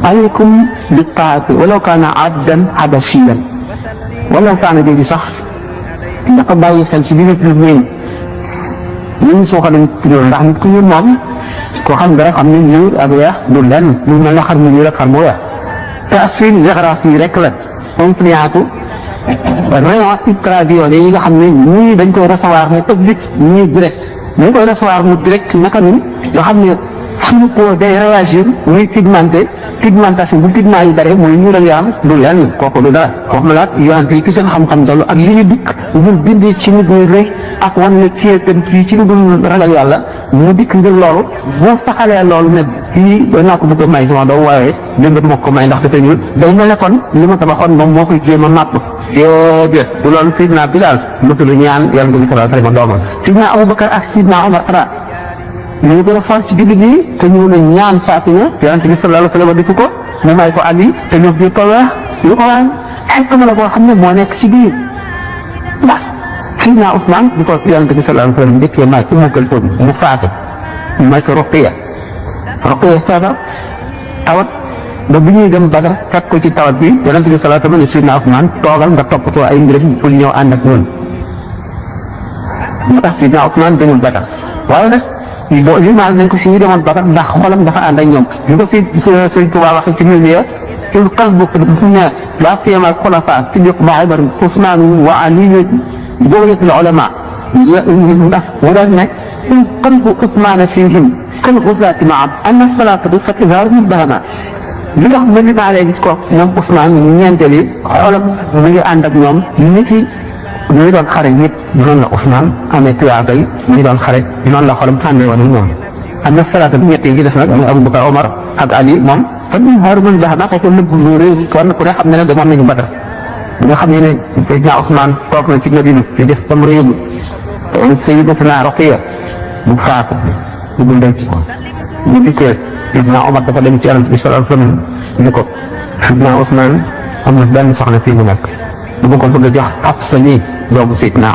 عليكم بالطاعة ولو كان عبدا حبشيا ولو كان به صح لقبائل خلسبيل المسلمين ñun soo ko doon ndax nit ku ñuul moom koo xam dara xam ne ñuul ak weex du lenn lu mel ne xar mu ñuul ak xar mu weex te ak suñu géographie rek la influence rayon ultraviolet yi nga xam ne ñii dañ koy recevoir ne public ñii direct dañ koy recevoir mu direct naka ñun nga xam ne suñu peau day réagir muy pigmentation bu pigment yi bare muy ñuulal yaram du lenn kooku du dara kooku ma laat yonent yi ki seen xam-xam dalu ak li ñu dikk ñu bindee ci nit ñi rëy ak wan ne kii ci lu dul ragal yàlla mu dikk ngir loolu boo taxalee loolu ne kii doon naa ko bëgg a may sama doom waaye dégg nga ko may ndax dafa ñuul day mel ne kon li ma tabaxoon moom moo koy jéem a napp déedéet bu loolu Sidna Bilaal mëtul ñaan yàlla nga ko daal ma doomam Sidna Abubakar ak Sidna Omar ara ñu gën a fal ci jullit yi te ñëw na ñaan Fatima yonent bi sallallahu alayhi wa sallam dikk ko mu may ko Ali te ñoom ñu ko wax lu ko waral ay sama la boo xam ne moo nekk ci biir ndax Sidna Ousmane di ko yonent bi sallallahu alayhi wa sallam njëkkee may ko mukkal ko mu faatu may ko Ruqiya tawat ba bu ñuy dem Badar fekk ko ci tawat bi yonent bi sallallahu alayhi wa sallam ne Sidna Ousmane toogal nga toppatoo ay mbiram pour ñëw ànd ak ñoom moo tax Sidna Ousmane demul Badar waaye nag boo limaal nañ ko si ñu demoon Badar ndax xolam dafa ànd ak ñoom ñu ko fi Sëriñ Tuubaa waxee ci milieu il qalbu ne la siyama al-khulafa Siddiq Umar Usmaan wa Ali بقية العلماء ولا هناك قلب عثمان فيهم كالغزاة معه أن الصلاة بصفة ظاهر مبهمة لذا من ما عليه كوك نم عثمان ينتلي علم من عندك نم نتي نيران خارج نيران عثمان أنا تيابي نيران خارج نيران لا خالم كان نيران نم أن الصلاة بنيتي جدا سنة من أبو بكر عمر حق علي مم فمن ظاهر مبهمة كيكون نبغوري كأن كنا حبنا دمان من بدر nga xam ne Seydina Ousmane toog na ci Madina di def comme réew mi Sayyidatuna Ruqiya bu faatu bu denc ko bu dikkee Seydina Omar dafa dem ci Yonent bi sallallahu alayhi wa sallam ne ko Seydina Ousmane am na benn soxna fii mu nekk bu ma ko bëgg a jox Hafsa nii doomu Seydina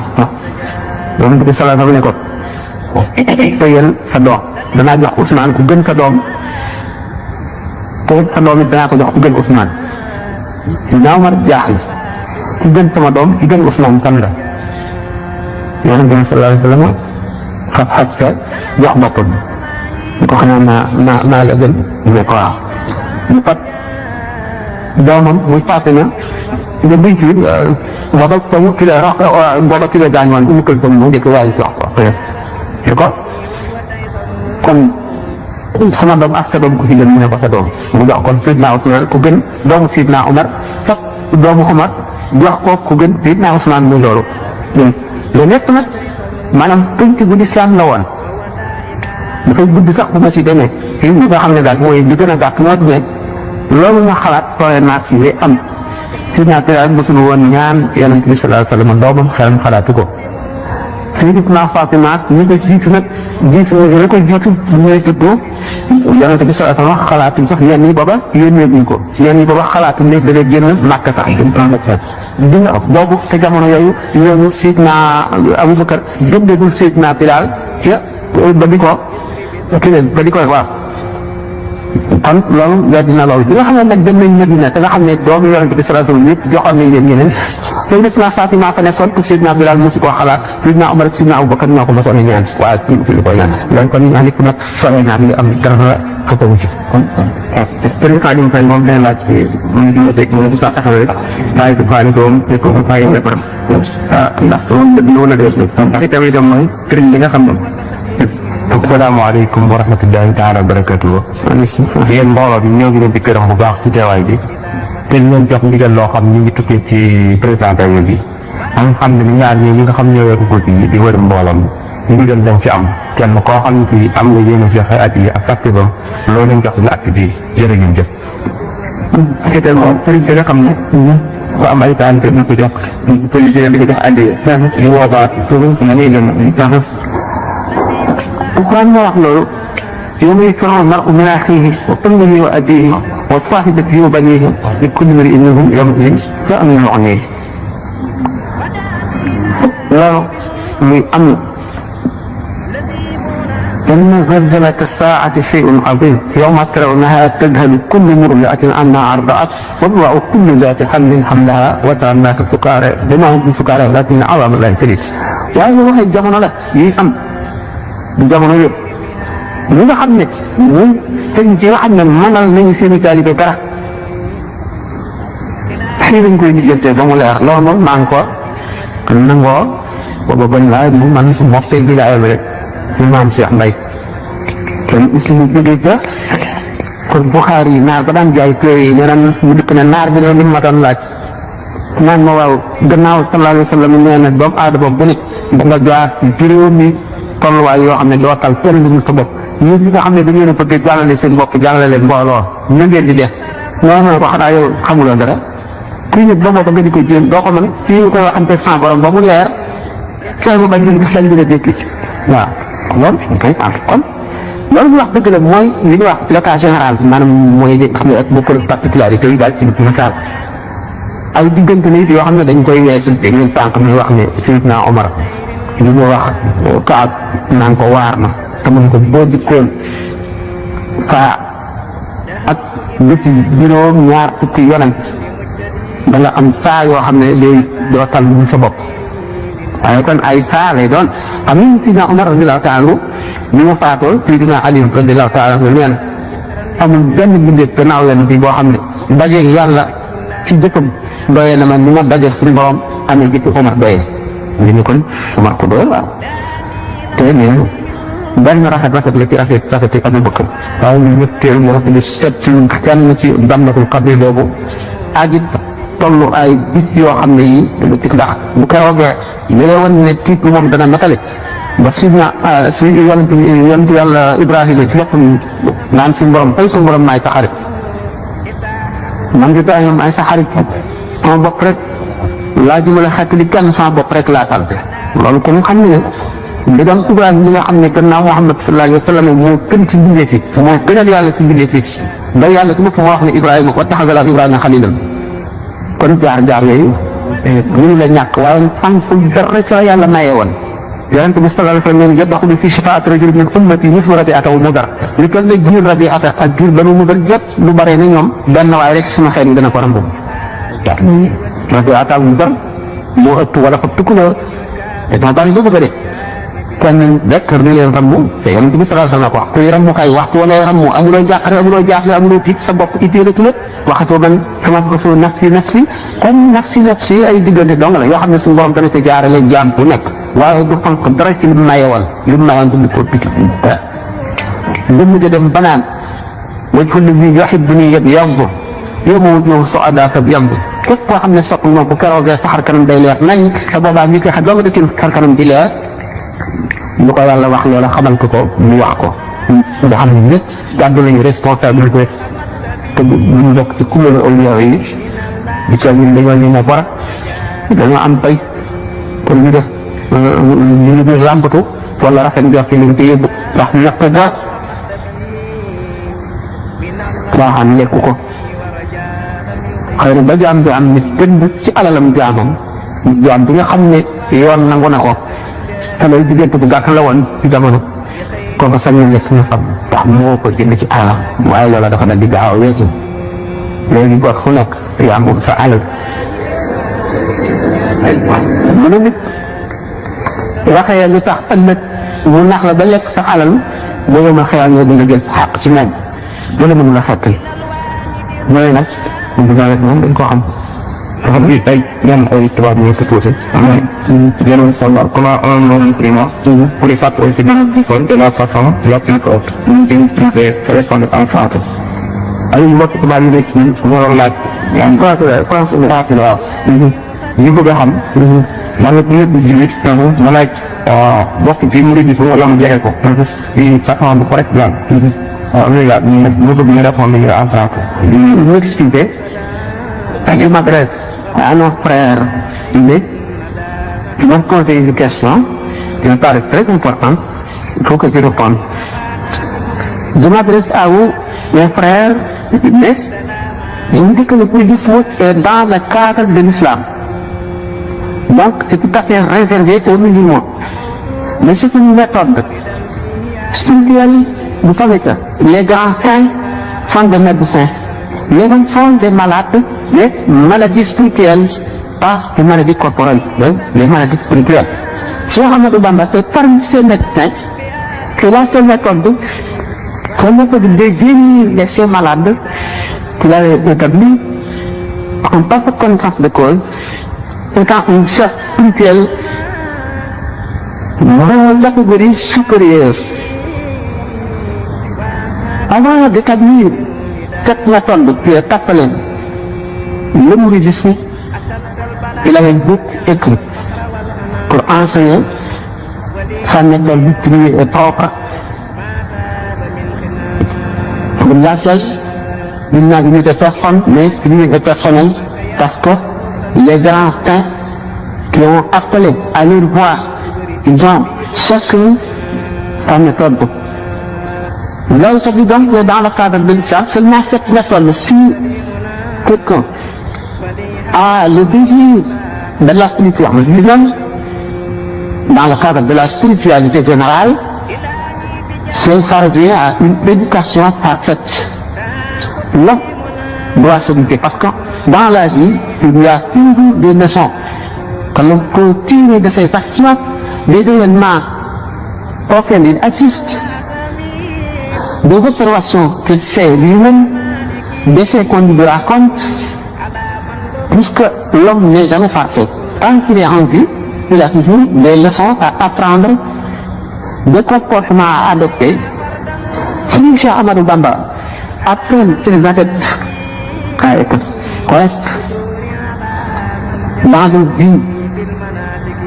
Yonent bi sallallahu alayhi wa sallam ne ko teyal sa doom danaa jox Ousmane ku gën sa doom te sa doom it danaa ko jox ku gën Ousmane Seydina Omar jaaxle ki gën sama doom ki gën Ousmane kan la Yonent bi sallallahu alayhi wa sallam xaj ka jox boppam ñu ko xanaa maa la gën ñu ne ko waaw ñu fat doomam muy Fatima nga biñ ci booba comme ki la booba ki la gaañ woon mu kël comme mu njëkk waaye jox ko kon sama doom ak sa doom ku ci gën mu ne ko sa doom mu jox kon Sidna Ousmane ku gën doomu Sidna Omar fat doomu Omar jox ko ku gën Sidna Ousmane muy loolu loolu lépp nag maanaam tënk bu lislaam la woon dafay gudd sax bu ma si demee fii nga xam ne daal mooy li gën a gàtt moo di ne loolu nga xalaat tooye naag si li am Sidna Bilaal mosul woon ñaan Yonent bi sallallahu alayhi wa sallam doomam xelam xalaatu ko Sayyidatuna Fatima ñu ko jiitu nag ñu ko jiitu ñooy tuddoo Yonent bi sallallahu alayhi wa sallam xalaatuñ sax yenn yi booba yónneeguñ ko yenn yi booba xalaatuñ ne da ngay génn Makka sax di nga boobu te jamono yooyu yoonu Sidna Abubakar gëndegul Sidna Bilaal ba di ko waaw kon loolu weddi na loolu bi nga xam ne nag dem nañ Madina te nga xam ne doomu yonent bi sallallahu alayhi wasallam yëpp joxoon nañ leen ñeneen Sayyidatuna Fatima fa nekkoon pour Seydina Bilal mosu koo xalaat Seydina Omar ak Seydina Abubakar ñoo ko mosoon a ñaan waaye fi li koy ñaan loolu kon ñaan nit nag solo ñaan li am dara xëppawu ci kon président Xaadim Fay moom day laaj ñu dégg mu sa taxawee waaye du faani doom te ko fay rek ko ndax loolu dëgg la wala dee ndax itam itam mooy këriñ li nga xam ne asalaamaaleykum wa rahmatullahi taala wa barakatuh. yéen mbooloo bi ñoo ngi leen di gërëm bu baax ci teewaay bi te ñu leen jox ndigal loo xam ñu ngi tukkee ci président Taïba bi am xam ne ñaar ñi nga xam ñoo yor guddi yi di wër mbooloom ñu ndigal dañ ci am kenn koo xam ne fii am nga yéen a joxe at yi ak acte ba loolu lañ jox la acte bi jërë ngeen jëf. te moom président nga xam ne ko am ay taan te ñu ko jox président bi ko jox addi ñu woobaat turu na ni leen tax القرآن يقول يوم يفر المرء من أخيه وأمه وأبيه وصاحبته وبنيه لكل امرئ منهم يومئذ شأن يعنيه. لا من أمر إن زلزلة الساعة شيء عظيم يوم ترونها تذهل كل مرضعة عما أرضعت وتضع كل ذات حمل حملها وترى الناس سكارى بما هم سكارى ولكن عظم الله يفرج. وهذا واحد جمعنا له يفهم du jamono yëpp ñi nga xam ne ñun te ci nga xam ne mënal nañu seen i taalibe dara xëy nañ koy lijjantee ba mu leer loolu moom maa ngi ko nangoo booba bañ laa mu man su mox seen bi laayam rek ñu maam Cheikh Mbaye kon suñu jógee ca kon Buxaari yi naar ba daan jaay téere yi nee na mu dikk ne naar bi ne li ma doon laaj naan ma waaw gannaaw sallallahu alayhi wa sallam nee na doomu aadama bu nit da nga jaar juróomi tolluwaay yoo xam ne doo tal kenn lu sa bopp ñun ñi nga xam ne dañu leen a bëgg jàllale seen bopp jàllale leen mbooloo ñu ngeen di def noonu ko xanaa yow xamuloo dara kii nit ba nga di ko jéem doo ko mën kii ñu koy waxante sans borom ba mu leer sooy ba bañ ñu gis lañ dina dékki waaw loolu ñu koy am kon loolu ñu wax dëgg la mooy li ñuy wax le cas général maanaam mooy xam ne ak bokkul particularité yi daal ci misaal ay diggante nit yoo xam ne dañ koy weesu te ñun tànk mi wax ne Seydina Omar li mu wax Kaab naan ko waar na te mun ko boo jikkoon kaa ak bési juróom ñaar fukki yonent da nga am saa yoo xam ne léegi doo tal mu sa bopp waaye kon ay saa lay doon xam nga Sidina Umar radiyallahu taala anhu ni mu faatoo Sidina Ali radiyallahu taala anhu nee na amul benn bindeef gannaaw leen bi boo xam ne dajeeg yàlla ci jëkkam doyee na ma ni ma dajeeg suñu borom amee jëkk Umar doyee li ñu kon Umar ko doyee waaw te nee na benn rafet la ci rafet yi Abu Bakar waaye ñu ñëpp teel mu rafet di seet ci kenn ci dammatul xabri boobu ajit tollu ay bis yoo xam ne yi ci ndax bu keroogee li lay wan ne tiit bi moom dana matale ba si yonent yàlla Ibrahima ci boppam naan suñu borom ay suñu borom maay sa xarit man di Ibrahima maay sa xarit sama bopp rek laajuma la xeet li kenn sama bopp rek laa tal loolu kon xam ne li doon Ibrahima li nga xam ne gannaaw Muhammad sallallahu alayhi wa sallam moo gën ci bindee fi moo gënal yàlla ci bindee fi ba yàlla ci boppam moo wax ne Ibrahima wa taxagal Ibrahima xalilan kon jaar yooyu mënu la ñàkk waaye am fu dara ca yàlla maye woon yonent bi sallallahu alayhi wa sallam yadxulu fi shifaa'ati rajulin min ummati mislu rabi'ata wa Mudar li ko la jiir Rabi'ata ak jiir Banu Mudar yëpp lu bare ne ñoom benn waaye rek suma xeet yi dana ko rambu Rabi'ata ak Mudar moo ëpp wala fa tukku la dañoo bari lu bëgg a de kon rek ni leen rambu te yonent bi sallallahu alayhi wa sallam ko wax kuy rambu kay waxtu wala rambu amuloo jàqare amuloo jaaxle amuloo tiit sa bopp itteelatu la waxatoo man kama ko nafsi kon nafsi ay diggante dong la yoo xam ne suñu borom dana ko jaarale jaam bu nekk waaye du xonq dara ci li mu mayewoon du ko picc lu mu dem banaan wajhu llazi yuhibbuni yabyaddu yawma wujuuhu su'adaa tabyaddu képp koo xam ne sopp moom bu keroogee sa xar kanam day leer nañ te boobaa ñu koy xam doo nga dëkk xar kanam di leer lu ko yàlla wax loola xamal ko mu wax ko nga xam ne nit gàddu lañu responsabilité te ñu bokk ci kuréelu awliyaa yi di ca ñun dañoo ñu ma bara dañoo am bay kon ñu def ñu ngi làmbatu wala rafet njort ci liñ ko yóbbu ndax ñàkk ga caaxaan lekk ko xëy na ba jaam bi am nit tëdd ci alalam jaamam jaam bi nga xam ne yoon nangu na ko te loolu diggante bu gàtt la woon ci jamono kooku sañ na nekk na xam tax moo ko jënd ci alal waaye loola dafa dal di gaaw a weesu léegi gor fu nekk yaa moom sa alal mu ne nit waxee lu tax ëllëg mu nax la ba lekk sa alal boo yoma xewal nga dina jël xàq ci moom mu ne mënu la fekkal mooy nag mu rek moom dañ ko xam dafa bi tey ñoom ay tubaab ñu ko tuuti yéen follow comment un imprimant pour les facteurs différents de la façon la plus courte une correspondant en français ay mbokk tubaab yi nekk ci waroon laaj yaa ngi français waaw ñu bëgg a xam man la ñëpp di jiwit ma laaj waxtu bi mu rëdd wala mu jege ko une façon bu correct la waaw léegi daal ñu bëgg ñu répondre en français ñu expliqué je m'adresse à nos frères mais qui m'ont posé une question qui me paraît très importante, il faut que je réponde. Je m'adresse à vous, mes frères, mais je me dis que le plus difficile est dans le cadre de l'islam. Donc, c'est tout à fait réservé aux musulmans. Mais c'est une méthode spirituelle. Vous savez que les grands saints sont des médecins. Les gens sont des malades, des maladies spirituelles, pas des maladies corporelles, des maladies spirituelles. Cheikh Ahmadou Bamba, c'est parmi ces médecins que la seule méthode de guérir de ces malades qu'il avait établi en parfaite connaissance de cause, étant un chef spirituel de catégorie supérieure. Avant d'établir cette méthode qui est appelée le mouridisme, il avait beaucoup écrit pour enseigner sa méthode qui est propre pour la sagesse d'une unité personne, mais qui est personnelle, parce que les grands saints qui ont appelé à leur voix, ils ont chacun sa méthode. Là aujourd'hui donc dans le cadre de l'islam, seulement cette méthode, si quelqu'un a le désir de la spiritualité, dans le cadre de la spiritualité générale, c'est s'arriver à une éducation parfaite. L'homme doit se guider parce que dans la vie, il y a toujours des leçons que l'on peut tirer de ces actions, des événements auxquels il assiste, des observations qu'il fait lui-même, des faits qu'on lui raconte, puisque l'homme n'est jamais parfait. Tant qu'il est en vie, il a toujours des leçons à apprendre, des comportements à adopter. Si Cheikh Ahmadou Bamba apprend ces adeptes corrects dans une vie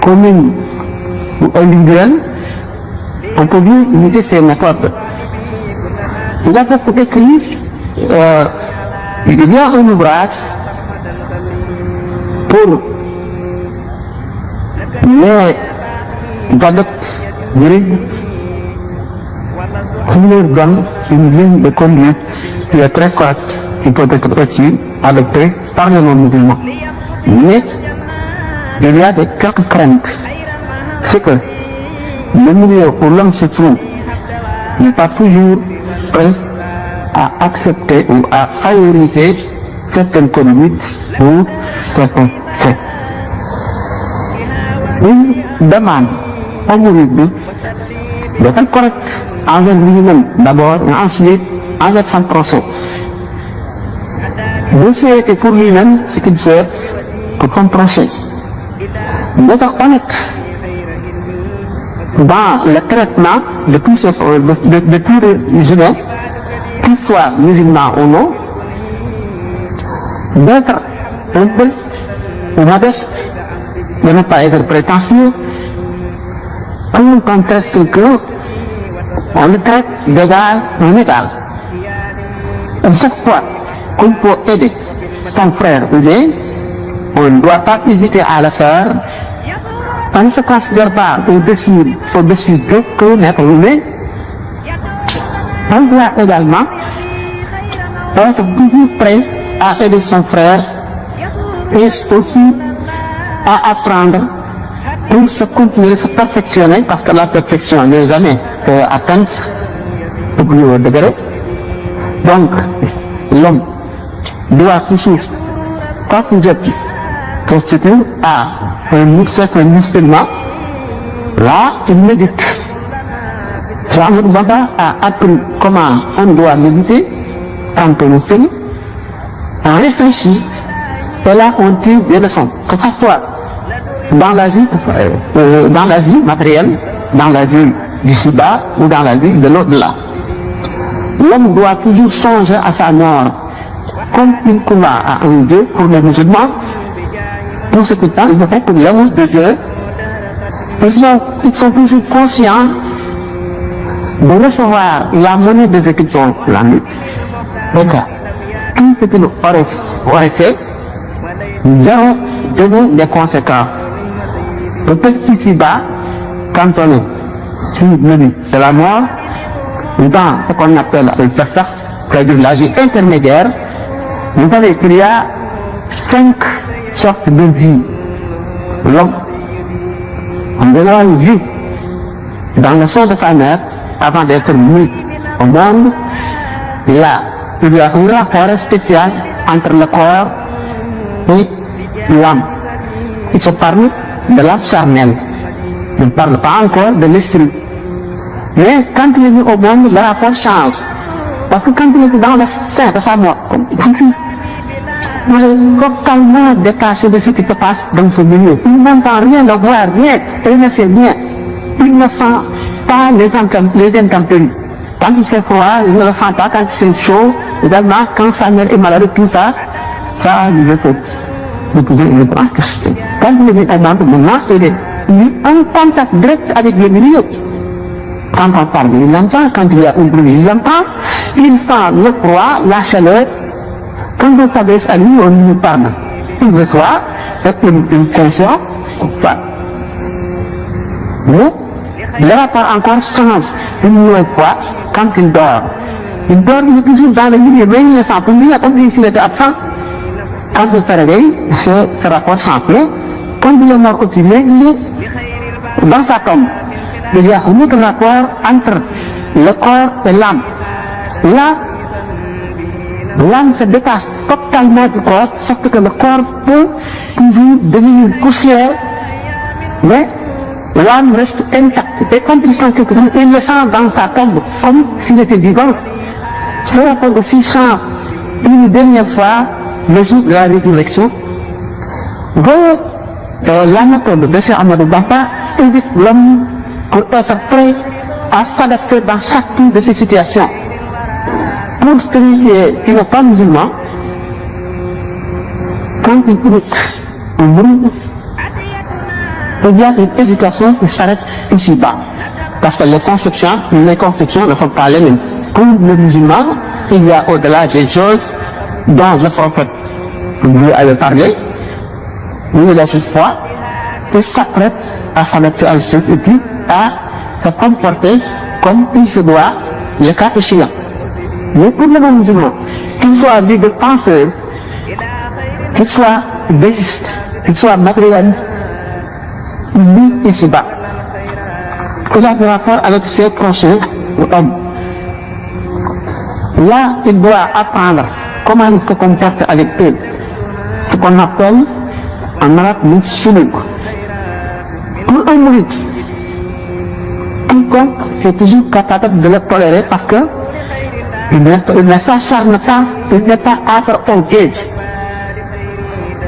commune ou individuelle, on peut bien imiter ces méthodes. Il a fait écrire, il y a un ouvrage pour les adeptes juridiques qui leur donne une ligne de conduite qui est très correcte, qui peut être aussi adoptée par les non-musulmans. Mais il y a quelques craintes. C'est que le milieu où l'homme se trouve n'est pas toujours prêt à accepter ou à favoriser certaines conduites ou certains faits. Il demande au mouride d'être correct envers lui-même d'abord et ensuite envers son procès. De souhaiter pour lui-même ce qu'il souhaite pour son procès. D'être honnête dans le traitement de tous les humains, qu'ils soient musulmans ou non, d'être humble ou modeste, de ne pas être prétentieux. Quand on traite quelqu'un, on le traite d'égal en égal. Et chaque fois qu'on peut aider son frère ou bien, on ne doit pas hésiter à le faire. On ne se considère pas au-dessus de qu'un être humain. On doit également être toujours prêt à aider son frère et aussi à apprendre pour se continuer, se perfectionner, parce que la perfection n'est jamais atteinte au plus haut degré. Donc, l'homme doit toujours, quand vous êtes constitué à un certain musulman, là, il médite. Ahmadou Bamba a appris comment on doit méditer quand on fait, on réfléchit, et là on tire des leçons, que ce soit dans la vie matérielle, dans la vie du Shiba ou dans la vie de l'au-delà. L'homme doit toujours songer à sa mort comme il croit à un Dieu pour les musulmans. Pour ce temps, il faut pour l'amour de Dieu. Ils sont toujours conscients de recevoir la monnaie des écritures, la nuit. Donc, tout ce que nous aurons fait, nous allons donner des conséquences. Peut-être ici-bas, quand on est sur le lit de la mort, dans ce qu'on appelle le Barzakh, c'est-à-dire la vie intermédiaire, vous savez qu'il y a 5 sortes de vie. L'homme, on a une vie dans le sein de sa mère, avant d'être mis au monde, il y a un rapport spécial entre le corps et l'âme. Il se parle de l'âme charnelle. Il ne parle pas encore de l'esprit. Mais quand il est mis au monde, le rapport change. Parce que quand il est dans le sein de sa mort, il est totalement détaché de ce qui se passe dans ce milieu. Il n'entend rien, ne voit rien, il ne sait rien. Il ne sent pas les intempéries. Quand il fait froid, il ne le sent pas. Quand il fait chaud, également, quand sa mère est malade, tout ça, ça lui fait. Il pense que quand il est maintenant, il est en contact direct avec le milieu. Quand on parle, il l'entend. Quand il y a un bruit, il l'entend. Il sent le froid, la chaleur. Quand on s'adresse à lui, on lui parle. Il reçoit, et une conscience, pas. Mais, il n'a pas encore chance une nouvelle fois quand il dort. Il dort, il est toujours dans le milieu, mais il ne sent plus rien, comme s'il était absent. Quand il se réveille, ce rapport s'enfle. Quand il est mort continué, il est dans sa tombe. Il y a un autre rapport entre le corps et l'âme. Là, l'âme se détache totalement du corps, sauf que le corps peut toujours devenir poussière, mais l'âme reste intacte. Et quand il sent quelque chose, il le sent dans sa tombe, comme s'il était vivant. Ce rapport aussi change une dernière fois le jour de la résurrection. L'anatole de Cheikh Ahmadou Bamba invite l'homme pour être prêt à s'adapter dans chacune de ces situations. Pour celui qui n'est pas musulman, quand il écoute un bruit, il y a une éducation qui s'arrête ici-bas. Parce que les conceptions ne sont pas les mêmes. Pour le musulman, il y a au-delà des choses dont le prophète lui avait parlé, il a juste foi, il s'apprête à s'adapter à ce et puis à se comporter comme il se doit, le cas échéant. Mais pour le musulman, qu'il soit dit de penseur, qu'il soit bésiste, qu'il soit matérialiste, lui, il se bat. Il a des rapports avec ses prochains hommes. Là, il doit apprendre comment il se comporte avec eux. Ce qu'on appelle en arabe le suluk. Pour un mouride, quiconque est toujours capable de le tolérer parce que il ne s'acharne pas, il n'est pas affaire au guide.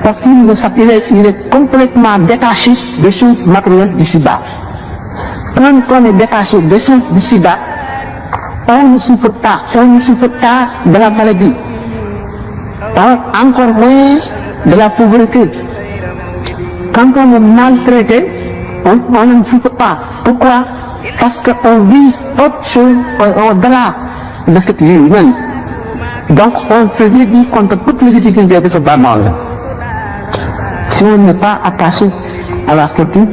Parce qu'il est complètement détaché des choses matérielles du Shiba. Quand on est détaché des choses du Shiba, on ne souffre pas de la maladie, encore moins de la pauvreté. Quand on est maltraité, on ne souffre pas. Pourquoi? Parce qu'on vit autre chose au-delà de cette vie humaine. Donc on se vit contre toutes les difficultés de ce bas monde. Si on n'est pas attaché à la fortune,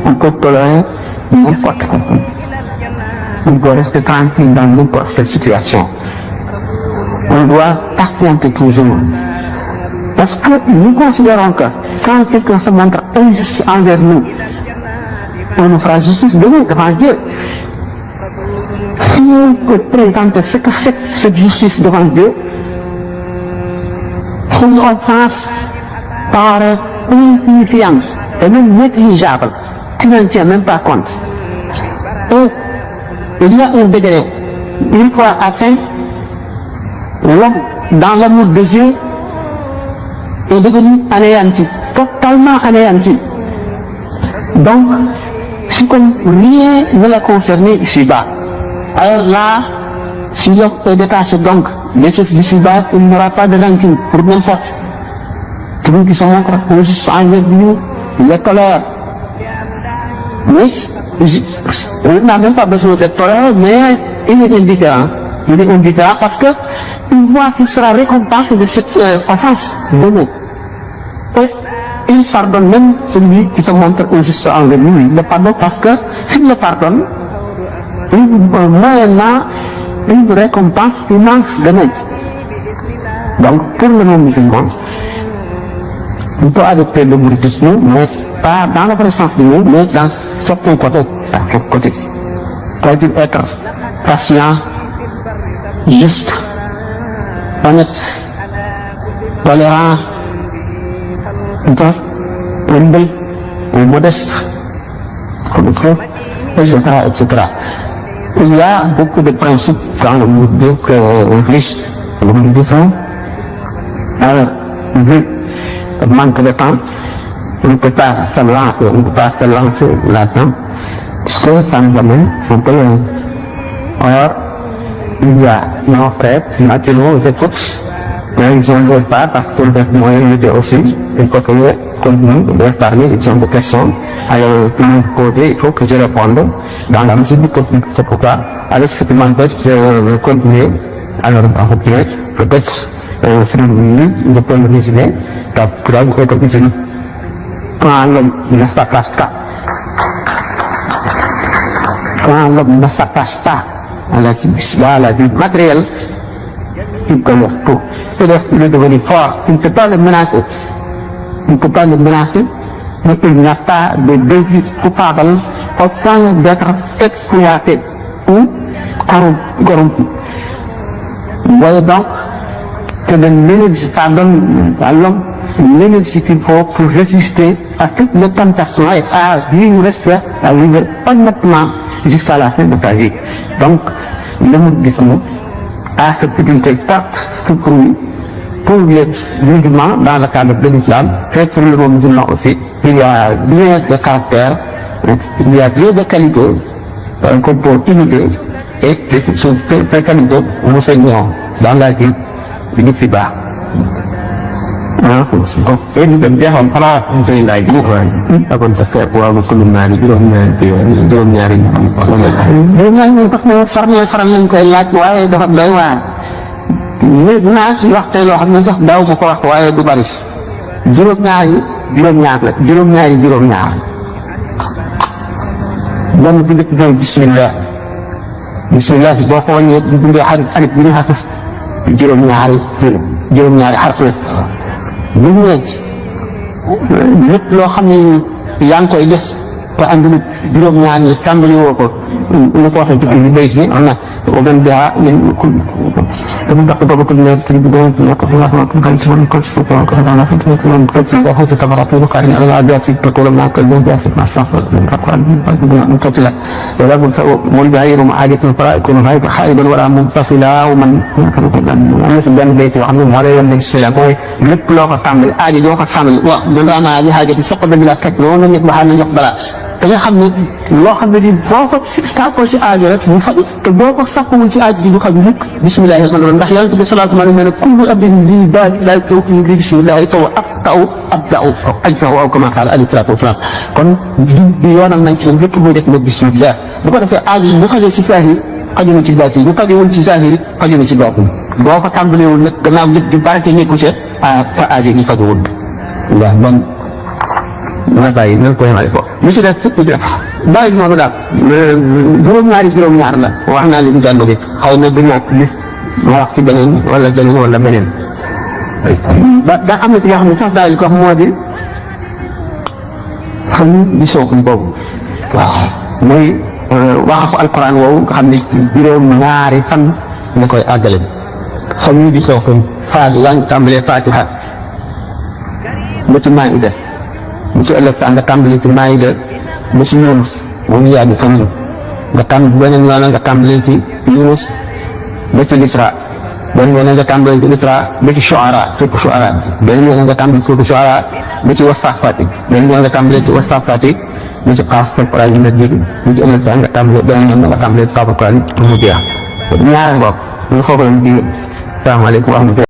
on peut tolérer n'importe quoi. On doit rester tranquille dans n'importe quelle situation. On doit patienter toujours. Parce que nous considérons que quand quelqu'un se montre injuste envers nous, on nous fera justice demain devant Dieu. Si on peut présenter cette justice devant Dieu, son offense par insignifiance et même négligeable, tu n'en tiens même pas compte. Et il y a un degré, une fois atteint, l'homme, dans l'amour de Dieu, est devenu anéanti, totalement anéanti. Donc, si comme rien ne l'a concerné ici-bas, alors là, si l'homme est détaché donc des choses d'ici-bas, il n'y aura pas de rancune pour bien force. Celui qui se montre injuste envers lui, il est colère. Mais il n'a même pas besoin d'être colère, mais il est indifférent. Il est indifférent parce que il voit qu'il sera récompensé de cette offense demain. Et il pardonne même celui qui se montre injuste envers lui. Il le pardonne parce que s'il le pardonne, moyennement une récompense immense demain. Donc pour le non-musulman, il peut adopter le mouridisme, mais pas dans la vraie sens du mot, mais dans certains côtés. C'est-à-dire être patient, juste, honnête, tolérant, humble, modeste, etc., etc. Il y a beaucoup de principes dans le mouridisme que le mouridisme. Alors, manque de temps, on ne peut pas se lancer là-dedans, parce que ça nous amène un peu loin. Or, il y a nos frères, naturellement, ils écoutent, mais ils n'en veulent pas parce que le moyen de aussi, il faut que nous, de parler, ils ont des questions, alors tout le monde poser, il faut que je réponde dans la mesure du possible. C'est pourquoi, avec ce demande, je vais continuer, alors en fait, peut-être, c'est je peux me résumer, donc, vous faites comme ça. Quand l'homme ne s'attache pas, à la vie matérielle, il connaît tout. C'est-à-dire qu'il est devenu fort, il ne peut pas le menacer. Il ne peut pas le menacer, mais il n'y a pas de désir coupable au point d'être exploité ou corrompu. Vous voyez donc que l'énergie, ça donne à l'homme l'énergie qu'il faut pour résister à toutes les tentations et à vivre respect, à vivre honnêtement jusqu'à la fin de ta vie. Donc, le mouridisme a cette utilité forte pour lui, pour les musulmans dans le cadre de l'islam, et pour le musulman aussi. Il y a bien de caractère, il y a bien de qualité, qu'on peut imiter, et ces qualités nous seignons dans la vie du Nifibah. Ini dan dia hampir saya lagi bukan apa saya buat kulumari belum nyari dengan sarang yang kelat wae dapat bawa ini nas waktu lo hamil sah daw sekolah wae du baris juróom ñaari dan bind bismillah boo ko wàññee di bindee xarit bi ñu xasuf juróom ñaari xarf la bu ñu lépp loo xam ne yaa ngi koy def te àndul juróom-ñaar yi tàmbali woo ko ñu ko waxee ci biir béy si am na ومن بها من بقى بكل الناس تجدون في الوقت كان سوى القدس وكان من قدس وخذ ثمرات وقارن على العادات تقول ما كلهم بيأتي مع الشخص من قتلة ولا والبعير معادة فلا يكون هاي حائدا ولا منفصلا ومن الناس بين بيت وعمهم ولا يملك السلام lépp loo ko tàmbali aajo joo ko tàmbali waaw danga am aajo xaaja ci soq bi la fekk loolu nit ba xam ne jox balaa da nga xam ne loo xam ne di boo ko sàkkoo si aajo rek mu fa te boo ko sàkkuwul ci aajo ji du xam mukk bismillahi rahmani rahim ndax yàlla bi salaatu ma ne kullu abdin lii daal daal taw fi li bismillahi taw abda'u ajfahu aw kama qaala alayhi salaatu wasalaam kon bi yoonal nañ ci lépp muy def nag bismillah bu ko defee aajo bu xasee si saahir xaju na ci baatin bu xajewul ci saahir xaju na ci baatin boo ko tàmbalewul nag gannaaw lépp di barke nekku ci sa aajo yi xajuwul waaw bon ma bàyyi na ko yemale ko mu si def bàyyi noonu daal juróom-ñaar la wax naa leen jàll bi xaw na du ñàkk bis ma wax ci beneen wala beneen daa am na ci yoo xam ne sax daal di ko wax moo di xam di sookul boobu waaw mooy waxafu alquran woowu nga xam ne juróom ñaari fan nga koy àggale xam ni di sookul faat yaa ngi tàmbalee fatiha ba ci maa ngi def bu ci ëllëg nga tàmbalee ci maa ngi def ba ci Yunus moom yàgg fan nga beneen yoon nga tàmbalee ci Yunus ba ci Isra beneen yoon nga tàmbalee ci Isra ba ci Shu'ara beneen yoon nga tàmbalee ci Shu'ara ba ci Wasafati beneen yoon nga tàmbalee ci Wasafati ba ci Qaaf Alquran yi nga jéggi bu ci ëllëg nga tàmbalee beneen yoon nga tàmbalee ci Qaaf Alquran mu jeex ñaari ngoog ñu foofu lañ di salaamaaleykum wa rahmatulah